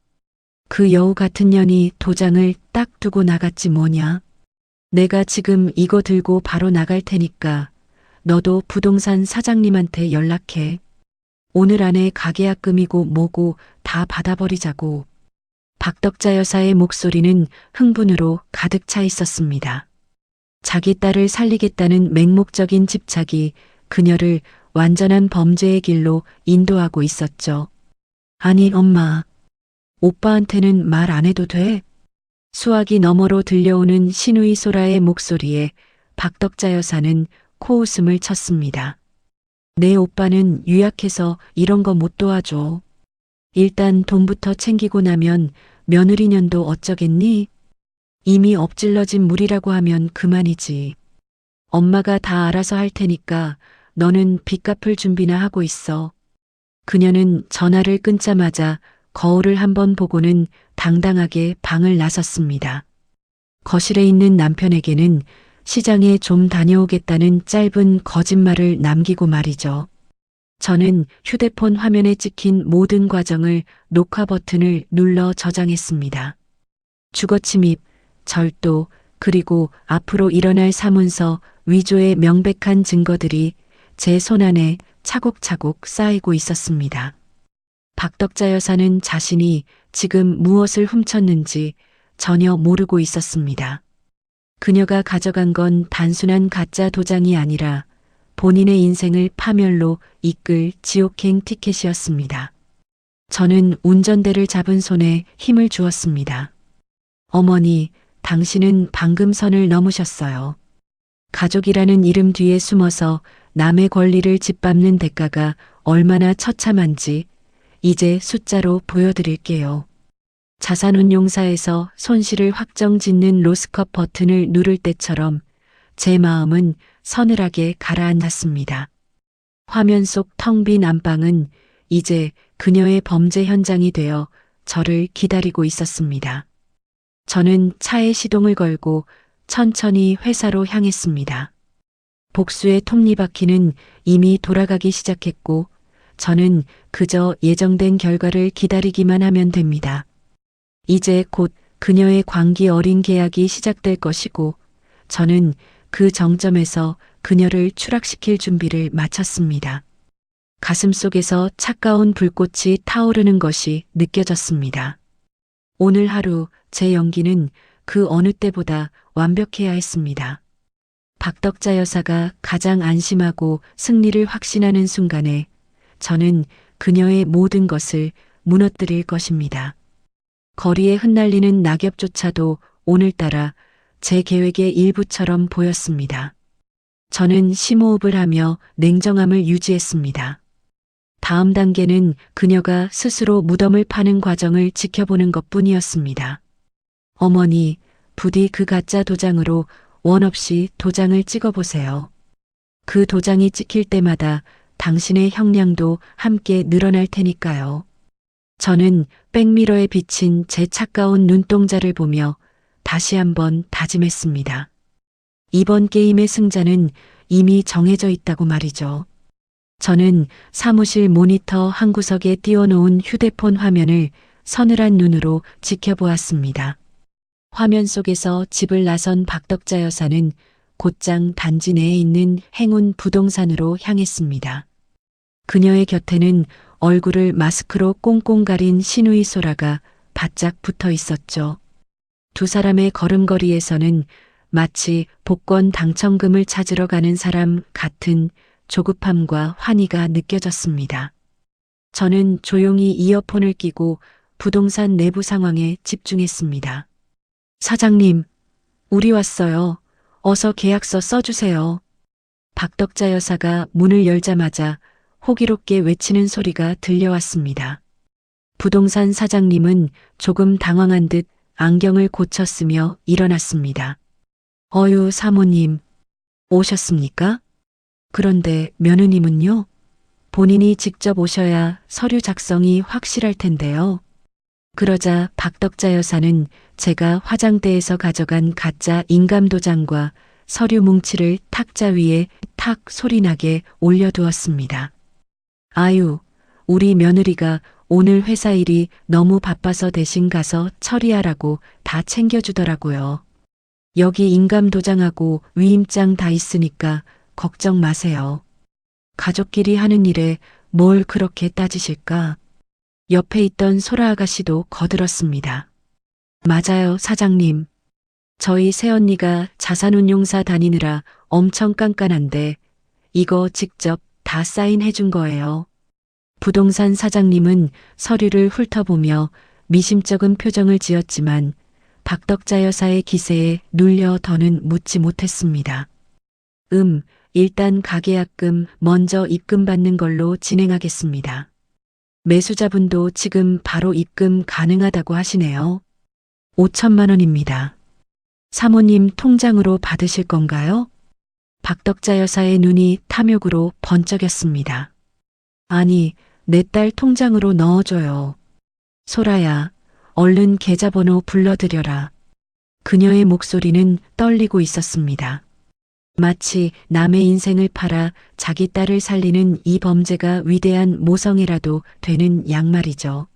그 여우 같은 년이 도장을 딱 두고 나갔지 뭐냐. 내가 지금 이거 들고 바로 나갈 테니까 너도 부동산 사장님한테 연락해. 오늘 안에 가계약금이고 뭐고 다 받아버리자고. 박덕자 여사의 목소리는 흥분으로 가득 차 있었습니다. 자기 딸을 살리겠다는 맹목적인 집착이 그녀를 완전한 범죄의 길로 인도하고 있었죠. 아니, 엄마. 오빠한테는 말 안 해도 돼? 수화기 너머로 들려오는 시누이 소라의 목소리에 박덕자 여사는 코웃음을 쳤습니다. 내 오빠는 유약해서 이런 거 못 도와줘. 일단 돈부터 챙기고 나면 며느리년도 어쩌겠니? 이미 엎질러진 물이라고 하면 그만이지. 엄마가 다 알아서 할 테니까 너는 빚 갚을 준비나 하고 있어. 그녀는 전화를 끊자마자 거울을 한번 보고는 당당하게 방을 나섰습니다. 거실에 있는 남편에게는 시장에 좀 다녀오겠다는 짧은 거짓말을 남기고 말이죠. 저는 휴대폰 화면에 찍힌 모든 과정을 녹화 버튼을 눌러 저장했습니다. 주거침입, 절도, 그리고 앞으로 일어날 사문서 위조의 명백한 증거들이 제 손안에 차곡차곡 쌓이고 있었습니다. 박덕자 여사는 자신이 지금 무엇을 훔쳤는지 전혀 모르고 있었습니다. 그녀가 가져간 건 단순한 가짜 도장이 아니라 본인의 인생을 파멸로 이끌 지옥행 티켓이었습니다. 저는 운전대를 잡은 손에 힘을 주었습니다. 어머니, 당신은 방금 선을 넘으셨어요. 가족이라는 이름 뒤에 숨어서 남의 권리를 짓밟는 대가가 얼마나 처참한지 이제 숫자로 보여드릴게요. 자산운용사에서 손실을 확정 짓는 로스컵 버튼을 누를 때처럼 제 마음은 서늘하게 가라앉았습니다. 화면 속 텅 빈 안방은 이제 그녀의 범죄 현장이 되어 저를 기다리고 있었습니다. 저는 차에 시동을 걸고 천천히 회사로 향했습니다. 복수의 톱니바퀴는 이미 돌아가기 시작했고 저는 그저 예정된 결과를 기다리기만 하면 됩니다. 이제 곧 그녀의 광기 어린 계약이 시작될 것이고 저는 그 정점에서 그녀를 추락시킬 준비를 마쳤습니다. 가슴속에서 차가운 불꽃이 타오르는 것이 느껴졌습니다. 오늘 하루 제 연기는 그 어느 때보다 완벽해야 했습니다. 박덕자 여사가 가장 안심하고 승리를 확신하는 순간에 저는 그녀의 모든 것을 무너뜨릴 것입니다. 거리에 흩날리는 낙엽조차도 오늘따라 제 계획의 일부처럼 보였습니다. 저는 심호흡을 하며 냉정함을 유지했습니다. 다음 단계는 그녀가 스스로 무덤을 파는 과정을 지켜보는 것뿐이었습니다. 어머니, 부디 그 가짜 도장으로 원 없이 도장을 찍어보세요. 그 도장이 찍힐 때마다 당신의 형량도 함께 늘어날 테니까요. 저는 백미러에 비친 제 차가운 눈동자를 보며 다시 한번 다짐했습니다. 이번 게임의 승자는 이미 정해져 있다고 말이죠. 저는 사무실 모니터 한 구석에 띄워놓은 휴대폰 화면을 서늘한 눈으로 지켜보았습니다. 화면 속에서 집을 나선 박덕자 여사는 곧장 단지 내에 있는 행운 부동산으로 향했습니다. 그녀의 곁에는 얼굴을 마스크로 꽁꽁 가린 신우이 소라가 바짝 붙어 있었죠. 두 사람의 걸음걸이에서는 마치 복권 당첨금을 찾으러 가는 사람 같은 조급함과 환희가 느껴졌습니다. 저는 조용히 이어폰을 끼고 부동산 내부 상황에 집중했습니다. 사장님, 우리 왔어요. 어서 계약서 써주세요. 박덕자 여사가 문을 열자마자 호기롭게 외치는 소리가 들려왔습니다. 부동산 사장님은 조금 당황한 듯 안경을 고쳤으며 일어났습니다. 어유 사모님, 오셨습니까? 그런데 며느님은요? 본인이 직접 오셔야 서류 작성이 확실할 텐데요. 그러자 박덕자 여사는 제가 화장대에서 가져간 가짜 인감도장과 서류 뭉치를 탁자 위에 탁 소리나게 올려두었습니다. 아유, 우리 며느리가 오늘 회사 일이 너무 바빠서 대신 가서 처리하라고 다 챙겨주더라고요. 여기 인감도장하고 위임장 다 있으니까 걱정 마세요. 가족끼리 하는 일에 뭘 그렇게 따지실까? 옆에 있던 소라 아가씨도 거들었습니다. 맞아요, 사장님. 저희 새언니가 자산운용사 다니느라 엄청 깐깐한데 이거 직접 다 사인해 준 거예요. 부동산 사장님은 서류를 훑어보며 미심쩍은 표정을 지었지만 박덕자 여사의 기세에 눌려 더는 묻지 못했습니다. 일단 가계약금 먼저 입금받는 걸로 진행하겠습니다. 매수자분도 지금 바로 입금 가능하다고 하시네요. 5천만 원입니다. 사모님 통장으로 받으실 건가요? 박덕자 여사의 눈이 탐욕으로 번쩍였습니다. 아니, 내 딸 통장으로 넣어줘요. 소라야, 얼른 계좌번호 불러드려라. 그녀의 목소리는 떨리고 있었습니다. 마치 남의 인생을 팔아 자기 딸을 살리는 이 범죄가 위대한 모성애라도 되는 양말이죠.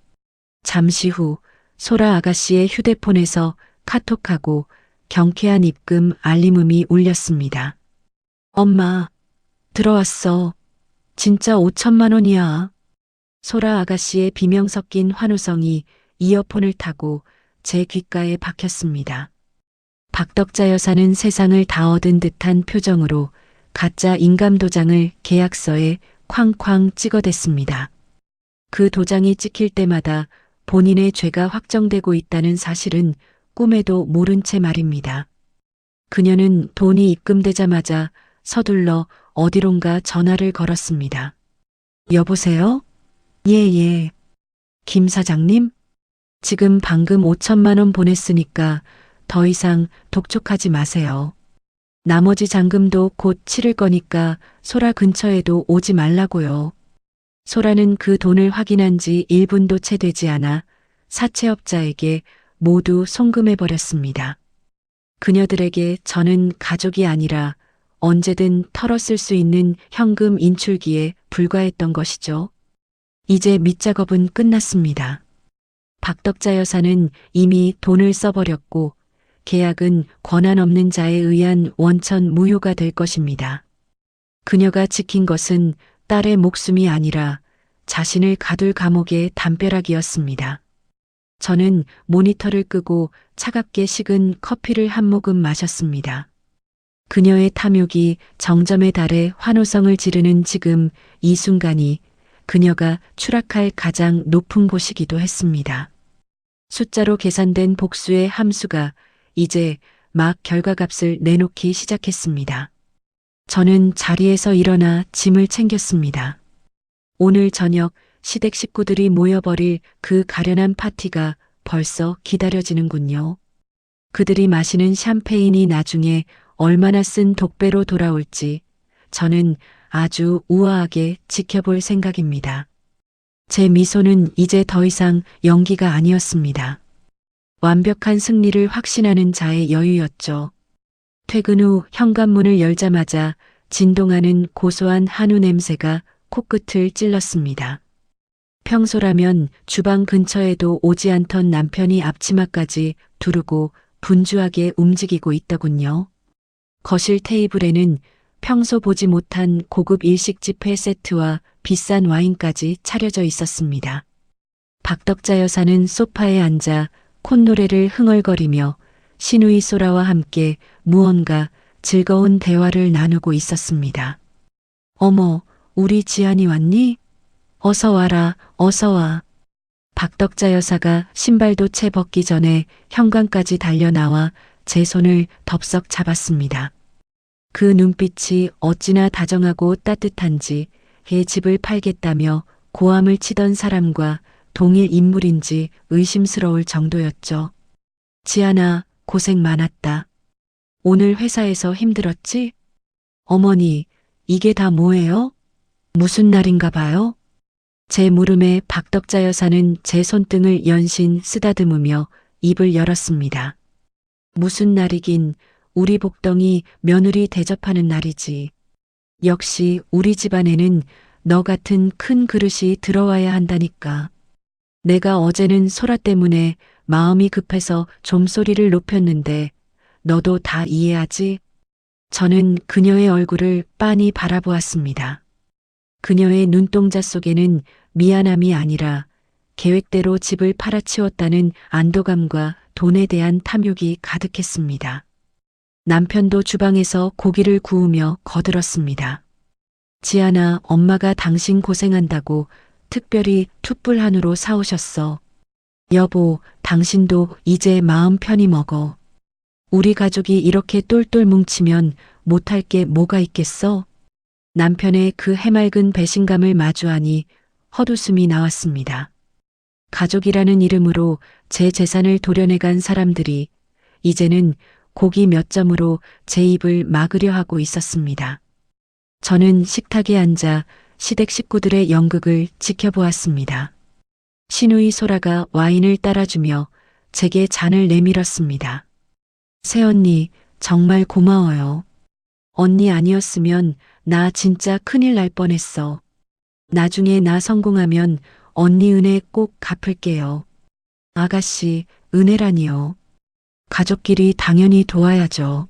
잠시 후 소라 아가씨의 휴대폰에서 카톡하고 경쾌한 입금 알림음이 울렸습니다. 엄마, 들어왔어. 진짜 5천만 원이야. 소라 아가씨의 비명 섞인 환호성이 이어폰을 타고 제 귓가에 박혔습니다. 박덕자 여사는 세상을 다 얻은 듯한 표정으로 가짜 인감도장을 계약서에 쾅쾅 찍어댔습니다. 그 도장이 찍힐 때마다 본인의 죄가 확정되고 있다는 사실은 꿈에도 모른 채 말입니다. 그녀는 돈이 입금되자마자 서둘러 어디론가 전화를 걸었습니다. 여보세요? 예. 김 사장님? 지금 방금 5천만 원 보냈으니까 더 이상 독촉하지 마세요. 나머지 잔금도 곧 치를 거니까 소라 근처에도 오지 말라고요. 소라는 그 돈을 확인한 지 1분도 채 되지 않아 사채업자에게 모두 송금해버렸습니다. 그녀들에게 저는 가족이 아니라 언제든 털었을 수 있는 현금 인출기에 불과했던 것이죠. 이제 밑작업은 끝났습니다. 박덕자 여사는 이미 돈을 써버렸고 계약은 권한 없는 자에 의한 원천 무효가 될 것입니다. 그녀가 지킨 것은 딸의 목숨이 아니라 자신을 가둘 감옥의 담벼락이었습니다. 저는 모니터를 끄고 차갑게 식은 커피를 한 모금 마셨습니다. 그녀의 탐욕이 정점에 달해 환호성을 지르는 지금 이 순간이 그녀가 추락할 가장 높은 곳이기도 했습니다. 숫자로 계산된 복수의 함수가 이제 막 결과값을 내놓기 시작했습니다. 저는 자리에서 일어나 짐을 챙겼습니다. 오늘 저녁 시댁 식구들이 모여버릴 그 가련한 파티가 벌써 기다려지는군요. 그들이 마시는 샴페인이 나중에 얼마나 쓴 독배로 돌아올지 저는 아주 우아하게 지켜볼 생각입니다. 제 미소는 이제 더 이상 연기가 아니었습니다. 완벽한 승리를 확신하는 자의 여유였죠. 퇴근 후 현관문을 열자마자 진동하는 고소한 한우 냄새가 코끝을 찔렀습니다. 평소라면 주방 근처에도 오지 않던 남편이 앞치마까지 두르고 분주하게 움직이고 있더군요. 거실 테이블에는 평소 보지 못한 고급 일식집 회 세트와 비싼 와인까지 차려져 있었습니다. 박덕자 여사는 소파에 앉아 콧노래를 흥얼거리며 시누이 소라와 함께 무언가 즐거운 대화를 나누고 있었습니다. 어머, 우리 지안이 왔니? 어서 와라, 어서 와. 박덕자 여사가 신발도 채 벗기 전에 현관까지 달려나와 제 손을 덥석 잡았습니다. 그 눈빛이 어찌나 다정하고 따뜻한지 개 집을 팔겠다며 고함을 치던 사람과 동일 인물인지 의심스러울 정도였죠. 지안아, 고생 많았다. 오늘 회사에서 힘들었지? 어머니, 이게 다 뭐예요? 무슨 날인가 봐요? 제 물음에 박덕자 여사는 제 손등을 연신 쓰다듬으며 입을 열었습니다. 무슨 날이긴 우리 복덩이 며느리 대접하는 날이지. 역시 우리 집안에는 너 같은 큰 그릇이 들어와야 한다니까. 내가 어제는 소라 때문에 마음이 급해서 좀소리를 높였는데 너도 다 이해하지? 저는 그녀의 얼굴을 빤히 바라보았습니다. 그녀의 눈동자 속에는 미안함이 아니라 계획대로 집을 팔아치웠다는 안도감과 돈에 대한 탐욕이 가득했습니다. 남편도 주방에서 고기를 구우며 거들었습니다. 지안아, 엄마가 당신 고생한다고 특별히 툭불 한우로 사오셨어. 여보, 당신도 이제 마음 편히 먹어. 우리 가족이 이렇게 똘똘 뭉치면 못할 게 뭐가 있겠어? 남편의 그 해맑은 배신감을 마주하니 헛웃음이 나왔습니다. 가족이라는 이름으로 제 재산을 도려내간 사람들이 이제는 고기 몇 점으로 제 입을 막으려 하고 있었습니다. 저는 식탁에 앉아 시댁 식구들의 연극을 지켜보았습니다. 시누이 소라가 와인을 따라주며 제게 잔을 내밀었습니다. 새언니, 정말 고마워요. 언니 아니었으면 나 진짜 큰일 날 뻔했어. 나중에 나 성공하면 언니 은혜 꼭 갚을게요. 아가씨, 은혜라니요. 가족끼리 당연히 도와야죠.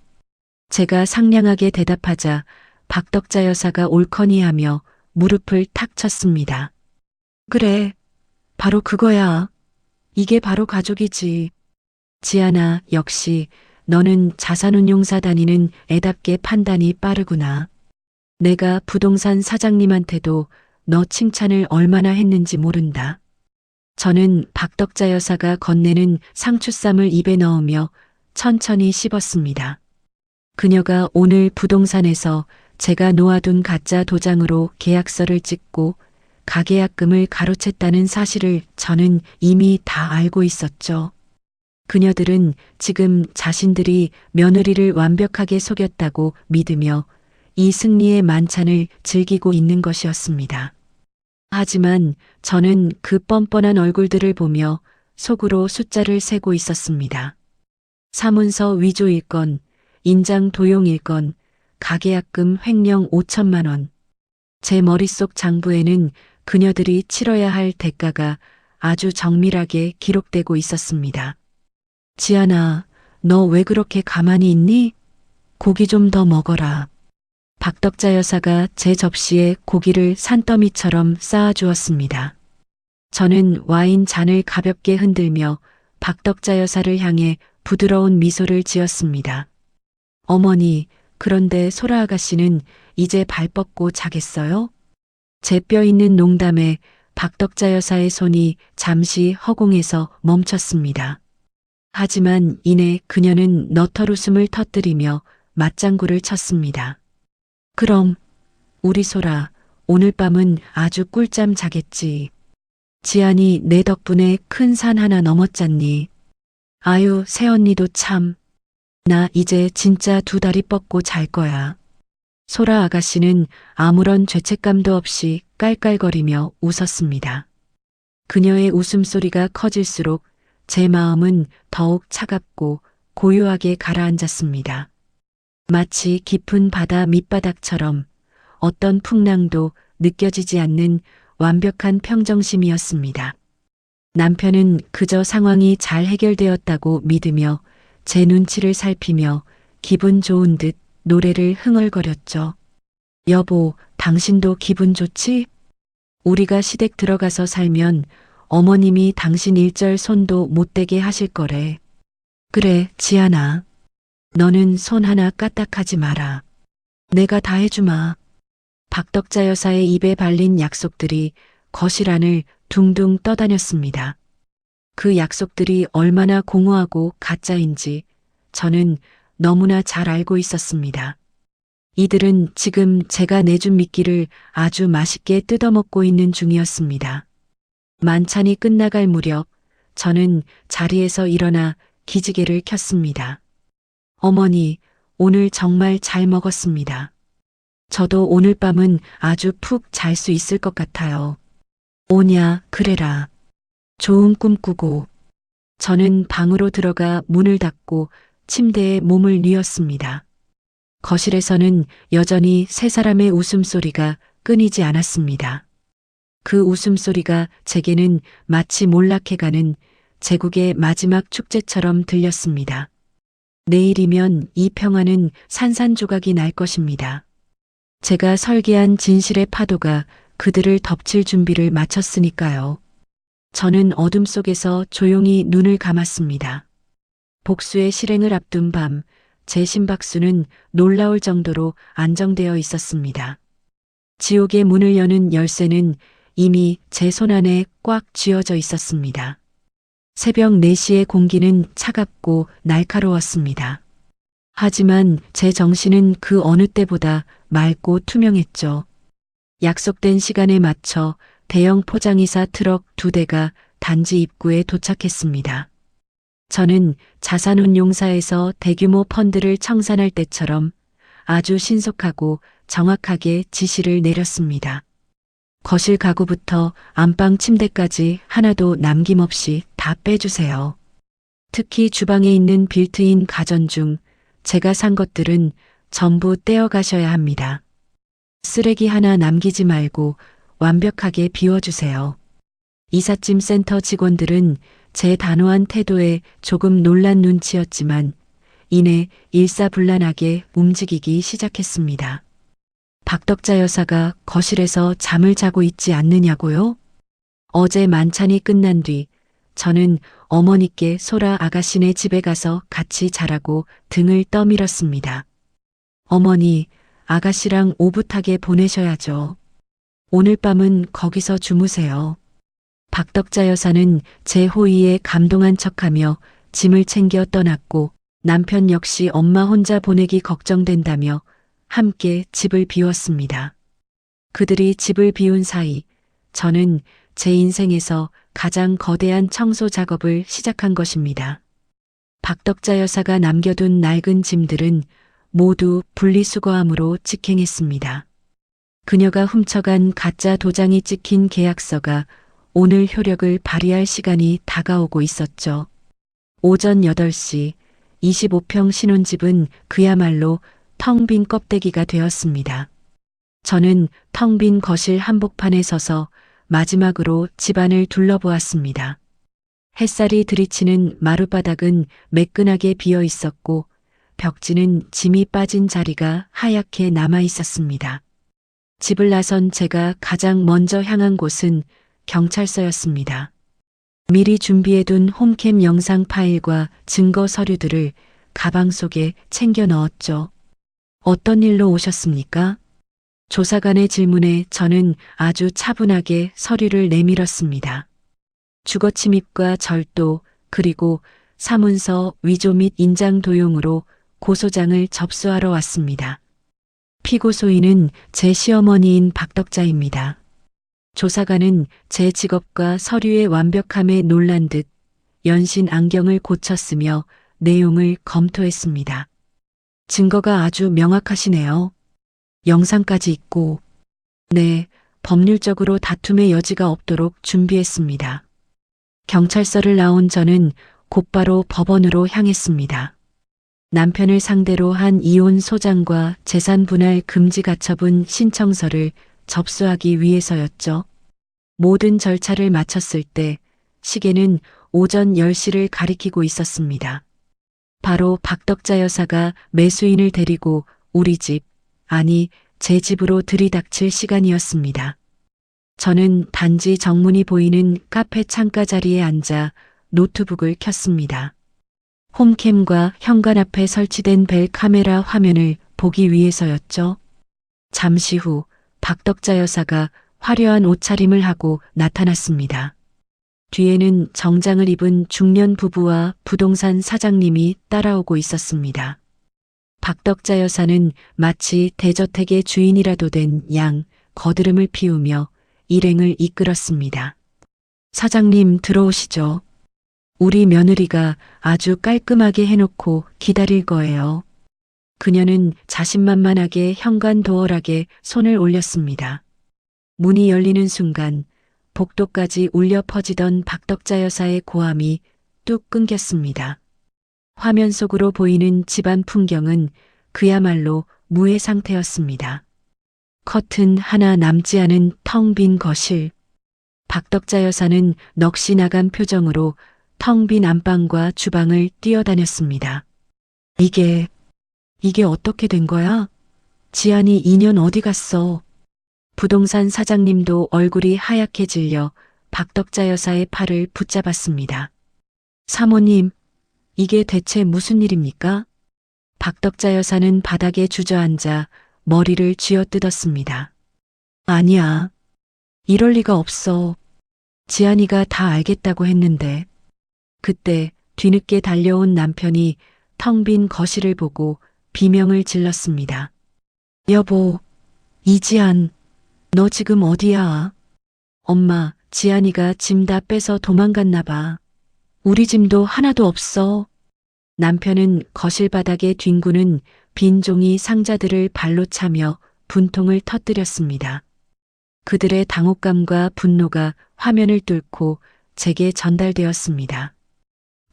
제가 상냥하게 대답하자 박덕자 여사가 옳거니 하며 무릎을 탁 쳤습니다. 그래, 바로 그거야. 이게 바로 가족이지. 지안아, 역시 너는 자산운용사 다니는 애답게 판단이 빠르구나. 내가 부동산 사장님한테도 너 칭찬을 얼마나 했는지 모른다. 저는 박덕자 여사가 건네는 상추쌈을 입에 넣으며 천천히 씹었습니다. 그녀가 오늘 부동산에서 제가 놓아둔 가짜 도장으로 계약서를 찍고 가계약금을 가로챘다는 사실을 저는 이미 다 알고 있었죠. 그녀들은 지금 자신들이 며느리를 완벽하게 속였다고 믿으며 이 승리의 만찬을 즐기고 있는 것이었습니다. 하지만 저는 그 뻔뻔한 얼굴들을 보며 속으로 숫자를 세고 있었습니다. 사문서 위조 일건, 인장 도용 일건, 가계약금 횡령 5천만 원. 제 머릿속 장부에는 그녀들이 치러야 할 대가가 아주 정밀하게 기록되고 있었습니다. 지안아, 너 왜 그렇게 가만히 있니? 고기 좀 더 먹어라. 박덕자 여사가 제 접시에 고기를 산더미처럼 쌓아주었습니다. 저는 와인 잔을 가볍게 흔들며 박덕자 여사를 향해 부드러운 미소를 지었습니다. 어머니, 그런데 소라 아가씨는 이제 발 뻗고 자겠어요? 제 뼈 있는 농담에 박덕자 여사의 손이 잠시 허공에서 멈췄습니다. 하지만 이내 그녀는 너털 웃음을 터뜨리며 맞장구를 쳤습니다. 그럼 우리 소라 오늘 밤은 아주 꿀잠 자겠지. 지안이 내 덕분에 큰 산 하나 넘었잖니. 아유, 새언니도 참. 나 이제 진짜 두 다리 뻗고 잘 거야. 소라 아가씨는 아무런 죄책감도 없이 깔깔거리며 웃었습니다. 그녀의 웃음소리가 커질수록 제 마음은 더욱 차갑고 고요하게 가라앉았습니다. 마치 깊은 바다 밑바닥처럼 어떤 풍랑도 느껴지지 않는 완벽한 평정심이었습니다. 남편은 그저 상황이 잘 해결되었다고 믿으며 제 눈치를 살피며 기분 좋은 듯 노래를 흥얼거렸죠. 여보, 당신도 기분 좋지? 우리가 시댁 들어가서 살면 어머님이 당신 일절 손도 못 대게 하실 거래. 그래, 지안아. 너는 손 하나 까딱하지 마라. 내가 다 해주마. 박덕자 여사의 입에 발린 약속들이 거실 안을 둥둥 떠다녔습니다. 그 약속들이 얼마나 공허하고 가짜인지 저는 너무나 잘 알고 있었습니다. 이들은 지금 제가 내준 미끼를 아주 맛있게 뜯어먹고 있는 중이었습니다. 만찬이 끝나갈 무렵 저는 자리에서 일어나 기지개를 켰습니다. 어머니, 오늘 정말 잘 먹었습니다. 저도 오늘 밤은 아주 푹 잘 수 있을 것 같아요. 오냐, 그래라. 좋은 꿈 꾸고. 저는 방으로 들어가 문을 닫고 침대에 몸을 뉘었습니다. 거실에서는 여전히 세 사람의 웃음소리가 끊이지 않았습니다. 그 웃음소리가 제게는 마치 몰락해가는 제국의 마지막 축제처럼 들렸습니다. 내일이면 이 평화는 산산조각이 날 것입니다. 제가 설계한 진실의 파도가 그들을 덮칠 준비를 마쳤으니까요. 저는 어둠 속에서 조용히 눈을 감았습니다. 복수의 실행을 앞둔 밤, 제 심박수는 놀라울 정도로 안정되어 있었습니다. 지옥의 문을 여는 열쇠는 이미 제 손 안에 꽉 쥐어져 있었습니다. 새벽 4시의 공기는 차갑고 날카로웠습니다. 하지만 제 정신은 그 어느 때보다 맑고 투명했죠. 약속된 시간에 맞춰 대형 포장이사 트럭 2대가 단지 입구에 도착했습니다. 저는 자산운용사에서 대규모 펀드를 청산할 때처럼 아주 신속하고 정확하게 지시를 내렸습니다. 거실 가구부터 안방 침대까지 하나도 남김없이 다 빼주세요. 특히 주방에 있는 빌트인 가전 중 제가 산 것들은 전부 떼어가셔야 합니다. 쓰레기 하나 남기지 말고 완벽하게 비워주세요. 이삿짐 센터 직원들은 제 단호한 태도에 조금 놀란 눈치였지만 이내 일사불란하게 움직이기 시작했습니다. 박덕자 여사가 거실에서 잠을 자고 있지 않느냐고요? 어제 만찬이 끝난 뒤 저는 어머니께 소라 아가씨네 집에 가서 같이 자라고 등을 떠밀었습니다. 어머니, 아가씨랑 오붓하게 보내셔야죠. 오늘 밤은 거기서 주무세요. 박덕자 여사는 제 호의에 감동한 척하며 짐을 챙겨 떠났고 남편 역시 엄마 혼자 보내기 걱정된다며 함께 집을 비웠습니다. 그들이 집을 비운 사이 저는 제 인생에서 가장 거대한 청소 작업을 시작한 것입니다. 박덕자 여사가 남겨둔 낡은 짐들은 모두 분리수거함으로 직행했습니다. 그녀가 훔쳐간 가짜 도장이 찍힌 계약서가 오늘 효력을 발휘할 시간이 다가오고 있었죠. 오전 8시 25평 신혼집은 그야말로 텅 빈 껍데기가 되었습니다. 저는 텅 빈 거실 한복판에 서서 마지막으로 집안을 둘러보았습니다. 햇살이 들이치는 마룻바닥은 매끈하게 비어 있었고 벽지는 짐이 빠진 자리가 하얗게 남아 있었습니다. 집을 나선 제가 가장 먼저 향한 곳은 경찰서였습니다. 미리 준비해둔 홈캠 영상 파일과 증거 서류들을 가방 속에 챙겨 넣었죠. 어떤 일로 오셨습니까? 조사관의 질문에 저는 아주 차분하게 서류를 내밀었습니다. 주거 침입과 절도, 그리고 사문서 위조 및 인장 도용으로 고소장을 접수하러 왔습니다. 피고소인은 제 시어머니인 박덕자입니다. 조사관은 제 직업과 서류의 완벽함에 놀란 듯 연신 안경을 고쳤으며 내용을 검토했습니다. 증거가 아주 명확하시네요. 영상까지 있고, 네, 법률적으로 다툼의 여지가 없도록 준비했습니다. 경찰서를 나온 저는 곧바로 법원으로 향했습니다. 남편을 상대로 한 이혼 소장과 재산 분할 금지 가처분 신청서를 접수하기 위해서였죠. 모든 절차를 마쳤을 때 시계는 오전 10시를 가리키고 있었습니다. 바로 박덕자 여사가 매수인을 데리고 우리 집, 아니 제 집으로 들이닥칠 시간이었습니다. 저는 단지 정문이 보이는 카페 창가 자리에 앉아 노트북을 켰습니다. 홈캠과 현관 앞에 설치된 벨 카메라 화면을 보기 위해서였죠. 잠시 후 박덕자 여사가 화려한 옷차림을 하고 나타났습니다. 뒤에는 정장을 입은 중년 부부와 부동산 사장님이 따라오고 있었습니다. 박덕자 여사는 마치 대저택의 주인이라도 된 양 거드름을 피우며 일행을 이끌었습니다. 사장님 들어오시죠. 우리 며느리가 아주 깔끔하게 해놓고 기다릴 거예요. 그녀는 자신만만하게 현관 도어락에 손을 올렸습니다. 문이 열리는 순간 복도까지 울려 퍼지던 박덕자 여사의 고함이 뚝 끊겼습니다. 화면 속으로 보이는 집안 풍경은 그야말로 무해 상태였습니다. 커튼 하나 남지 않은 텅 빈 거실. 박덕자 여사는 넋이 나간 표정으로 텅 빈 안방과 주방을 뛰어다녔습니다. 이게 어떻게 된 거야? 지안이 2년 어디 갔어? 부동산 사장님도 얼굴이 하얗게 질려 박덕자 여사의 팔을 붙잡았습니다. 사모님, 이게 대체 무슨 일입니까? 박덕자 여사는 바닥에 주저앉아 머리를 쥐어뜯었습니다. 아니야. 이럴 리가 없어. 지안이가 다 알겠다고 했는데. 그때 뒤늦게 달려온 남편이 텅 빈 거실을 보고 비명을 질렀습니다. 여보, 이지안, 너 지금 어디야? 엄마, 지안이가 짐 다 빼서 도망갔나 봐. 우리 짐도 하나도 없어. 남편은 거실 바닥에 뒹구는 빈 종이 상자들을 발로 차며 분통을 터뜨렸습니다. 그들의 당혹감과 분노가 화면을 뚫고 제게 전달되었습니다.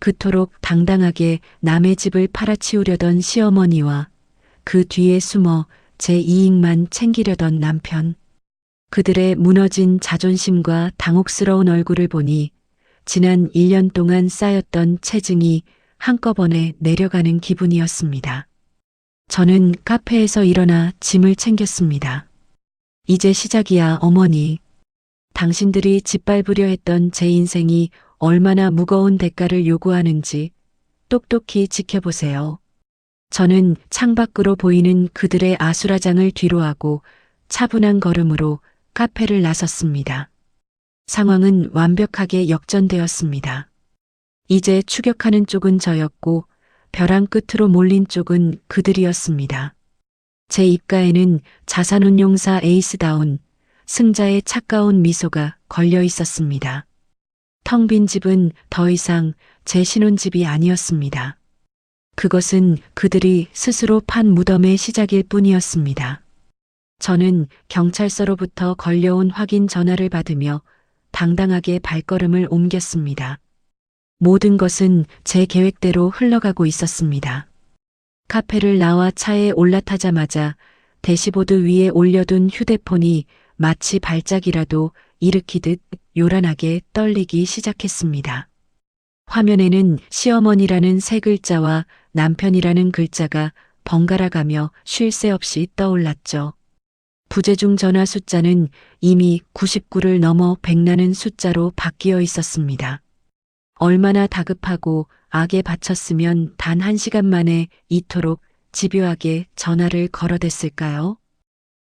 그토록 당당하게 남의 집을 팔아치우려던 시어머니와 그 뒤에 숨어 제 이익만 챙기려던 남편. 그들의 무너진 자존심과 당혹스러운 얼굴을 보니 지난 1년 동안 쌓였던 체증이 한꺼번에 내려가는 기분이었습니다. 저는 카페에서 일어나 짐을 챙겼습니다. 이제 시작이야, 어머니. 당신들이 짓밟으려 했던 제 인생이 얼마나 무거운 대가를 요구하는지 똑똑히 지켜보세요. 저는 창밖으로 보이는 그들의 아수라장을 뒤로하고 차분한 걸음으로 카페를 나섰습니다. 상황은 완벽하게 역전되었습니다. 이제 추격하는 쪽은 저였고 벼랑 끝으로 몰린 쪽은 그들이었습니다. 제 입가에는 자산운용사 에이스다운 승자의 차가운 미소가 걸려 있었습니다. 텅 빈 집은 더 이상 제 신혼집이 아니었습니다. 그것은 그들이 스스로 판 무덤의 시작일 뿐이었습니다. 저는 경찰서로부터 걸려온 확인 전화를 받으며 당당하게 발걸음을 옮겼습니다. 모든 것은 제 계획대로 흘러가고 있었습니다. 카페를 나와 차에 올라타자마자 대시보드 위에 올려둔 휴대폰이 마치 발작이라도 일으키듯 요란하게 떨리기 시작했습니다. 화면에는 시어머니라는 세 글자와 남편이라는 글자가 번갈아 가며 쉴 새 없이 떠올랐죠. 부재중 전화 숫자는 이미 99를 넘어 100라는 숫자로 바뀌어 있었습니다. 얼마나 다급하고 악에 바쳤으면 단 1시간 만에 이토록 집요하게 전화를 걸어댔을까요?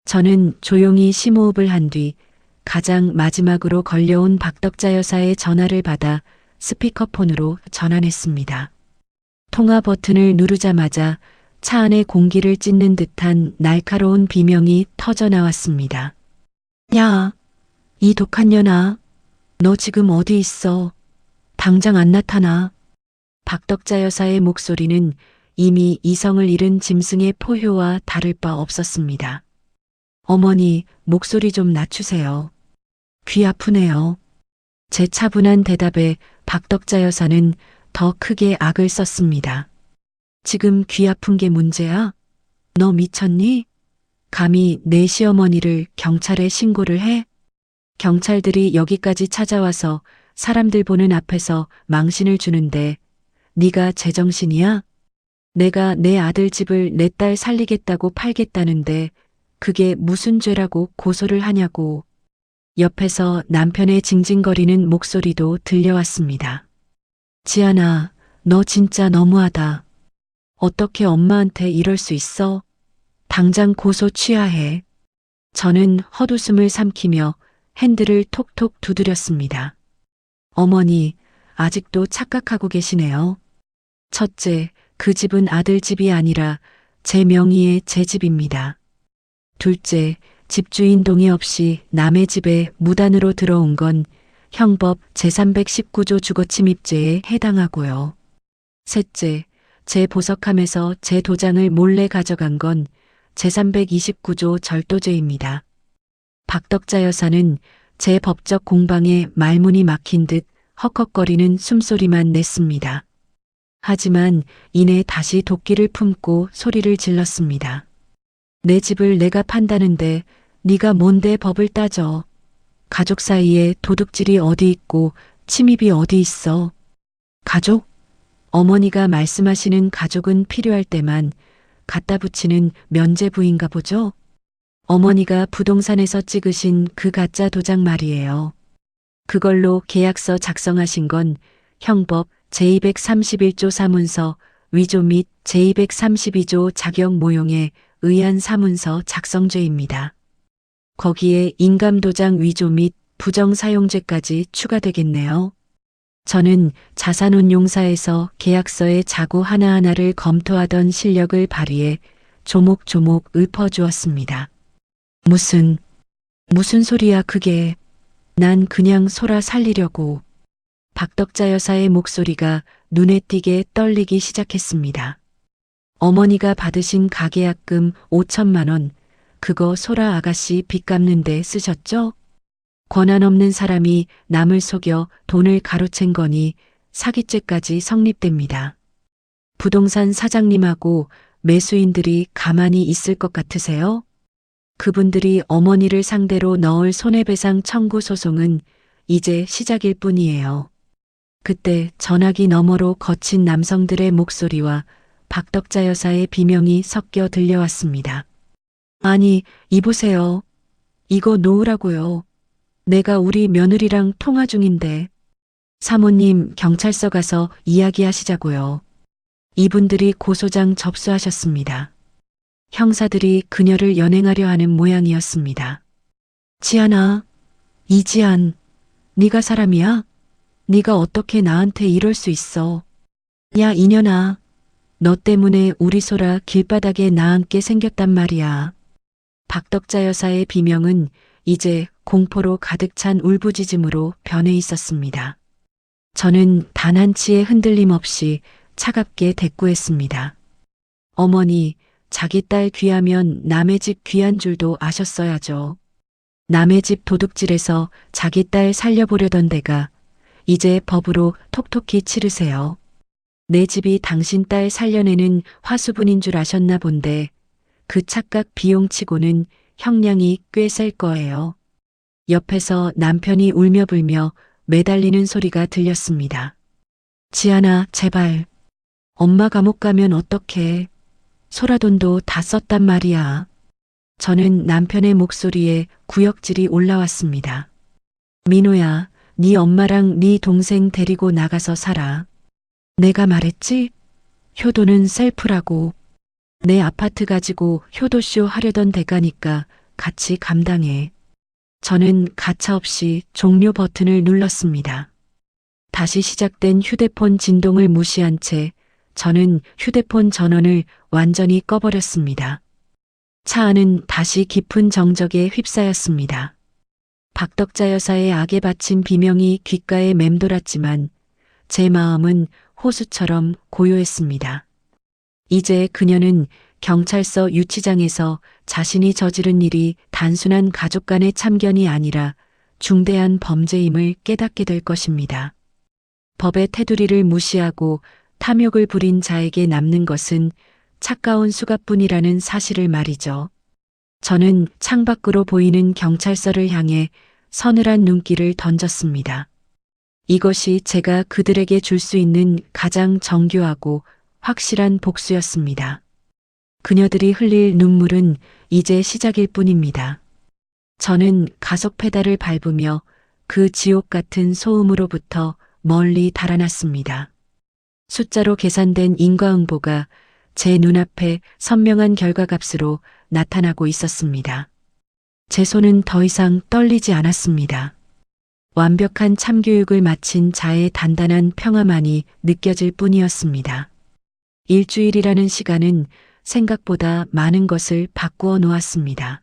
저는 조용히 심호흡을 한 뒤 가장 마지막으로 걸려온 박덕자 여사의 전화를 받아 스피커폰으로 전환했습니다. 통화 버튼을 누르자마자 차 안의 공기를 찢는 듯한 날카로운 비명이 터져 나왔습니다. 야, 이 독한 년아, 너 지금 어디 있어? 당장 안 나타나. 박덕자 여사의 목소리는 이미 이성을 잃은 짐승의 포효와 다를 바 없었습니다. 어머니, 목소리 좀 낮추세요. 귀 아프네요. 제 차분한 대답에 박덕자 여사는 더 크게 악을 썼습니다. 지금 귀 아픈 게 문제야? 너 미쳤니? 감히 내 시어머니를 경찰에 신고를 해? 경찰들이 여기까지 찾아와서 사람들 보는 앞에서 망신을 주는데 네가 제정신이야? 내가 내 아들 집을 내 딸 살리겠다고 팔겠다는데 그게 무슨 죄라고 고소를 하냐고. 옆에서 남편의 징징거리는 목소리도 들려왔습니다. 지안아, 너 진짜 너무하다. 어떻게 엄마한테 이럴 수 있어? 당장 고소 취하해. 저는 헛웃음을 삼키며 핸들을 톡톡 두드렸습니다. 어머니, 아직도 착각하고 계시네요. 첫째, 그 집은 아들 집이 아니라 제 명의의 제 집입니다. 둘째, 집주인 동의 없이 남의 집에 무단으로 들어온 건 형법 제319조 주거침입죄에 해당하고요. 셋째, 제 보석함에서 제 도장을 몰래 가져간 건 제329조 절도죄입니다. 박덕자 여사는 제 법적 공방에 말문이 막힌 듯 헉헉거리는 숨소리만 냈습니다. 하지만 이내 다시 도끼를 품고 소리를 질렀습니다. 내 집을 내가 판다는데 네가 뭔데 법을 따져. 가족 사이에 도둑질이 어디 있고 침입이 어디 있어. 가족? 어머니가 말씀하시는 가족은 필요할 때만 갖다 붙이는 면죄부인가 보죠? 어머니가 부동산에서 찍으신 그 가짜 도장 말이에요. 그걸로 계약서 작성하신 건 형법 제231조 사문서 위조 및 제232조 자격 모용에 의한 사문서 작성죄입니다. 거기에 인감도장 위조 및 부정사용죄까지 추가되겠네요. 저는 자산운용사에서 계약서의 자구 하나하나를 검토하던 실력을 발휘해 조목조목 읊어주었습니다. 무슨 소리야 그게. 난 그냥 소라 살리려고. 박덕자 여사의 목소리가 눈에 띄게 떨리기 시작했습니다. 어머니가 받으신 가계약금 5천만 원, 그거 소라 아가씨 빚 갚는데 쓰셨죠? 권한 없는 사람이 남을 속여 돈을 가로챈 거니 사기죄까지 성립됩니다. 부동산 사장님하고 매수인들이 가만히 있을 것 같으세요? 그분들이 어머니를 상대로 넣을 손해배상 청구 소송은 이제 시작일 뿐이에요. 그때 전화기 너머로 거친 남성들의 목소리와 박덕자 여사의 비명이 섞여 들려왔습니다. 아니, 이보세요. 이거 놓으라고요. 내가 우리 며느리랑 통화 중인데. 사모님, 경찰서 가서 이야기하시자고요. 이분들이 고소장 접수하셨습니다. 형사들이 그녀를 연행하려 하는 모양이었습니다. 지안아, 이지안, 네가 사람이야? 네가 어떻게 나한테 이럴 수 있어? 야, 이년아, 너 때문에 우리 소라 길바닥에 나앉게 생겼단 말이야. 박덕자 여사의 비명은 이제 공포로 가득 찬 울부짖음으로 변해 있었습니다. 저는 단 한치의 흔들림 없이 차갑게 대꾸했습니다. 어머니, 자기 딸 귀하면 남의 집 귀한 줄도 아셨어야죠. 남의 집 도둑질해서 자기 딸 살려보려던 데가 이제 법으로 톡톡히 치르세요. 내 집이 당신 딸 살려내는 화수분인 줄 아셨나 본데 그 착각 비용치고는 형량이 꽤 셀 거예요. 옆에서 남편이 울며 불며 매달리는 소리가 들렸습니다. 지안아, 제발. 엄마 감옥 가면 어떡해. 소라돈도 다 썼단 말이야. 저는 남편의 목소리에 구역질이 올라왔습니다. 민호야, 네 엄마랑 네 동생 데리고 나가서 살아. 내가 말했지? 효도는 셀프라고. 내 아파트 가지고 효도쇼 하려던 대가니까 같이 감당해. 저는 가차없이 종료 버튼을 눌렀습니다. 다시 시작된 휴대폰 진동을 무시한 채 저는 휴대폰 전원을 완전히 꺼버렸습니다. 차 안은 다시 깊은 정적에 휩싸였습니다. 박덕자 여사의 악에 바친 비명이 귓가에 맴돌았지만 제 마음은 호수처럼 고요했습니다. 이제 그녀는 경찰서 유치장에서 자신이 저지른 일이 단순한 가족 간의 참견이 아니라 중대한 범죄임을 깨닫게 될 것입니다. 법의 테두리를 무시하고 탐욕을 부린 자에게 남는 것은 차가운 수갑뿐이라는 사실을 말이죠. 저는 창밖으로 보이는 경찰서를 향해 서늘한 눈길을 던졌습니다. 이것이 제가 그들에게 줄 수 있는 가장 정교하고 확실한 복수였습니다. 그녀들이 흘릴 눈물은 이제 시작일 뿐입니다. 저는 가속 페달을 밟으며 그 지옥 같은 소음으로부터 멀리 달아났습니다. 숫자로 계산된 인과응보가 제 눈앞에 선명한 결과값으로 나타나고 있었습니다. 제 손은 더 이상 떨리지 않았습니다. 완벽한 참교육을 마친 자의 단단한 평화만이 느껴질 뿐이었습니다. 일주일이라는 시간은 생각보다 많은 것을 바꾸어 놓았습니다.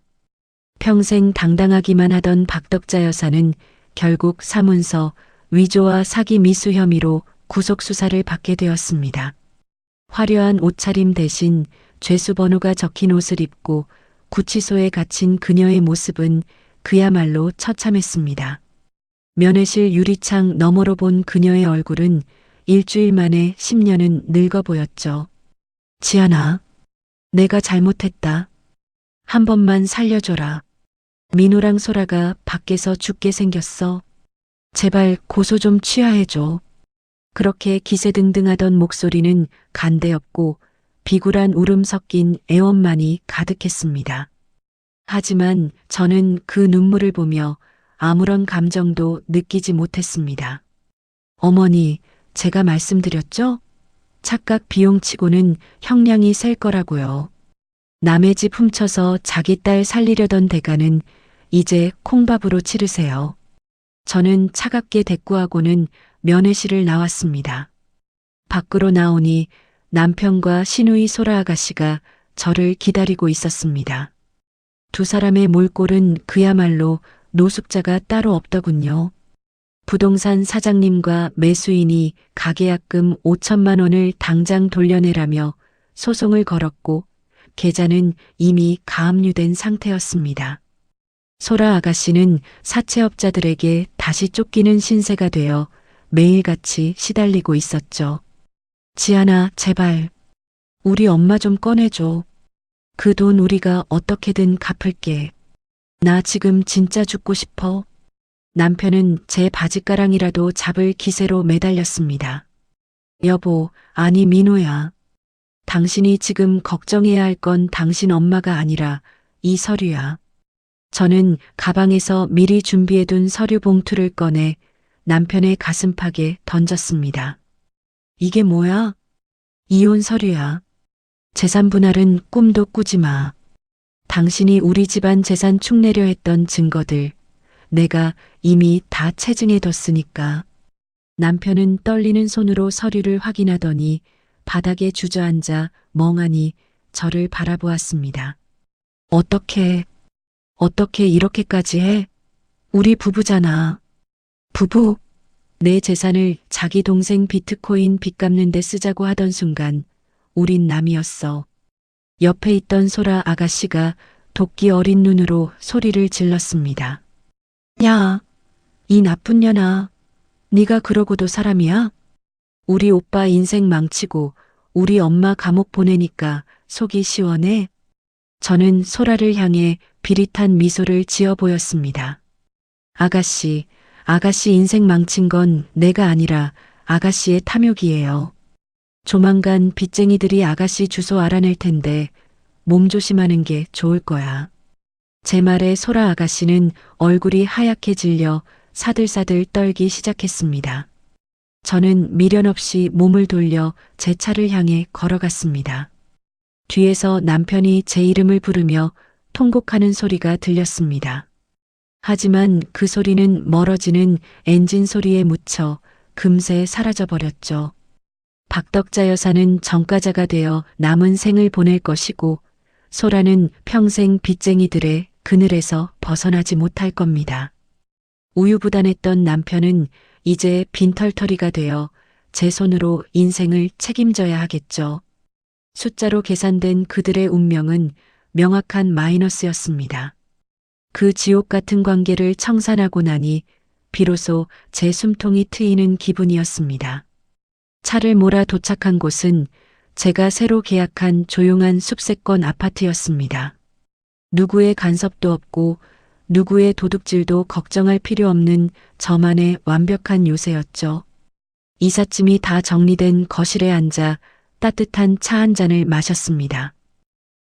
평생 당당하기만 하던 박덕자 여사는 결국 사문서, 위조와 사기 미수 혐의로 구속수사를 받게 되었습니다. 화려한 옷차림 대신 죄수 번호가 적힌 옷을 입고 구치소에 갇힌 그녀의 모습은 그야말로 처참했습니다. 면회실 유리창 너머로 본 그녀의 얼굴은 일주일 만에 10년은 늙어 보였죠. 지안아, 내가 잘못했다. 한 번만 살려줘라. 민호랑 소라가 밖에서 죽게 생겼어. 제발 고소 좀 취하해줘. 그렇게 기세등등하던 목소리는 간대없고 비굴한 울음 섞인 애원만이 가득했습니다. 하지만 저는 그 눈물을 보며 아무런 감정도 느끼지 못했습니다. 어머니, 제가 말씀드렸죠? 착각 비용치고는 형량이 셀 거라고요. 남의 집 훔쳐서 자기 딸 살리려던 대가는 이제 콩밥으로 치르세요. 저는 차갑게 대꾸하고는 면회실을 나왔습니다. 밖으로 나오니 남편과 시누이 소라 아가씨가 저를 기다리고 있었습니다. 두 사람의 몰골은 그야말로 노숙자가 따로 없더군요. 부동산 사장님과 매수인이 가계약금 5천만 원을 당장 돌려내라며 소송을 걸었고 계좌는 이미 가압류된 상태였습니다. 소라 아가씨는 사채업자들에게 다시 쫓기는 신세가 되어 매일같이 시달리고 있었죠. 지안아, 제발. 우리 엄마 좀 꺼내줘. 그 돈 우리가 어떻게든 갚을게. 나 지금 진짜 죽고 싶어. 남편은 제 바짓가랑이라도 잡을 기세로 매달렸습니다. 여보, 아니 민호야. 당신이 지금 걱정해야 할 건 당신 엄마가 아니라 이 서류야. 저는 가방에서 미리 준비해둔 서류 봉투를 꺼내 남편의 가슴팍에 던졌습니다. 이게 뭐야? 이혼 서류야. 재산 분할은 꿈도 꾸지 마. 당신이 우리 집안 재산 축내려 했던 증거들 내가 이미 다 체증해뒀으니까. 남편은 떨리는 손으로 서류를 확인하더니 바닥에 주저앉아 멍하니 저를 바라보았습니다. 어떻게 이렇게까지 해? 우리 부부잖아. 부부? 내 재산을 자기 동생 비트코인 빚 갚는 데 쓰자고 하던 순간 우린 남이었어. 옆에 있던 소라 아가씨가 도끼 어린 눈으로 소리를 질렀습니다. 야, 이 나쁜 년아. 네가 그러고도 사람이야? 우리 오빠 인생 망치고 우리 엄마 감옥 보내니까 속이 시원해? 저는 소라를 향해 비릿한 미소를 지어 보였습니다. 아가씨 인생 망친 건 내가 아니라 아가씨의 탐욕이에요. 조만간 빚쟁이들이 아가씨 주소 알아낼 텐데 몸 조심하는 게 좋을 거야. 제 말에 소라 아가씨는 얼굴이 하얗게 질려 사들사들 떨기 시작했습니다. 저는 미련 없이 몸을 돌려 제 차를 향해 걸어갔습니다. 뒤에서 남편이 제 이름을 부르며 통곡하는 소리가 들렸습니다. 하지만 그 소리는 멀어지는 엔진 소리에 묻혀 금세 사라져버렸죠. 박덕자 여사는 전과자가 되어 남은 생을 보낼 것이고 소라는 평생 빚쟁이들의 그늘에서 벗어나지 못할 겁니다. 우유부단했던 남편은 이제 빈털터리가 되어 제 손으로 인생을 책임져야 하겠죠. 숫자로 계산된 그들의 운명은 명확한 마이너스였습니다. 그 지옥 같은 관계를 청산하고 나니 비로소 제 숨통이 트이는 기분이었습니다. 차를 몰아 도착한 곳은 제가 새로 계약한 조용한 숲세권 아파트였습니다. 누구의 간섭도 없고 누구의 도둑질도 걱정할 필요 없는 저만의 완벽한 요새였죠. 이삿짐이 다 정리된 거실에 앉아 따뜻한 차 한 잔을 마셨습니다.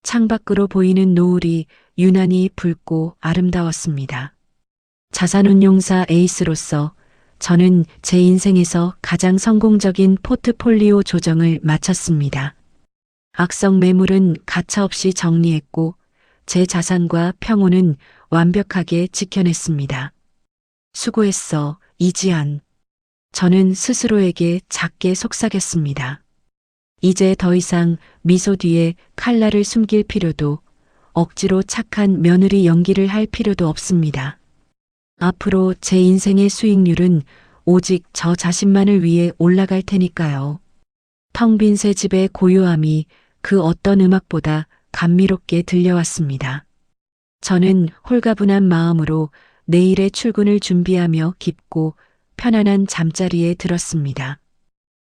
창밖으로 보이는 노을이 유난히 붉고 아름다웠습니다. 자산운용사 에이스로서 저는 제 인생에서 가장 성공적인 포트폴리오 조정을 마쳤습니다. 악성 매물은 가차없이 정리했고 제 자산과 평온은 완벽하게 지켜냈습니다. 수고했어, 이지안. 저는 스스로에게 작게 속삭였습니다. 이제 더 이상 미소 뒤에 칼날을 숨길 필요도 억지로 착한 며느리 연기를 할 필요도 없습니다. 앞으로 제 인생의 수익률은 오직 저 자신만을 위해 올라갈 테니까요. 텅 빈 새 집의 고요함이 그 어떤 음악보다 감미롭게 들려왔습니다. 저는 홀가분한 마음으로 내일의 출근을 준비하며 깊고 편안한 잠자리에 들었습니다.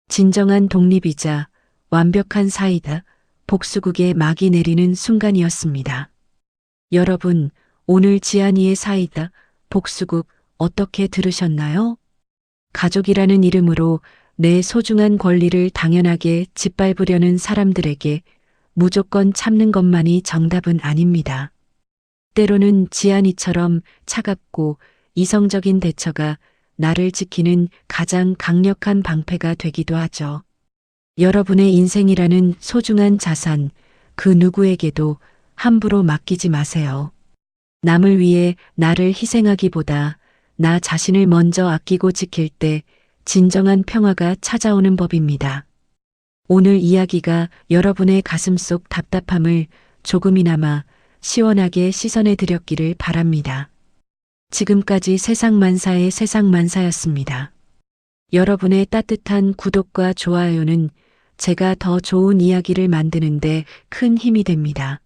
진정한 독립이자 완벽한 사이다, 복수국의 막이 내리는 순간이었습니다. 여러분, 오늘 지안이의 사이다, 복수국 어떻게 들으셨나요? 가족이라는 이름으로 내 소중한 권리를 당연하게 짓밟으려는 사람들에게 무조건 참는 것만이 정답은 아닙니다. 때로는 지안이처럼 차갑고 이성적인 대처가 나를 지키는 가장 강력한 방패가 되기도 하죠. 여러분의 인생이라는 소중한 자산, 그 누구에게도 함부로 맡기지 마세요. 남을 위해 나를 희생하기보다 나 자신을 먼저 아끼고 지킬 때 진정한 평화가 찾아오는 법입니다. 오늘 이야기가 여러분의 가슴속 답답함을 조금이나마 시원하게 씻어내 드렸기를 바랍니다. 지금까지 세상만사의 세상만사였습니다. 여러분의 따뜻한 구독과 좋아요는 제가 더 좋은 이야기를 만드는데 큰 힘이 됩니다.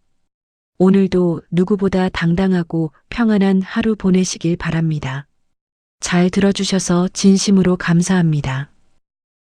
오늘도 누구보다 당당하고 평안한 하루 보내시길 바랍니다. 잘 들어주셔서 진심으로 감사합니다.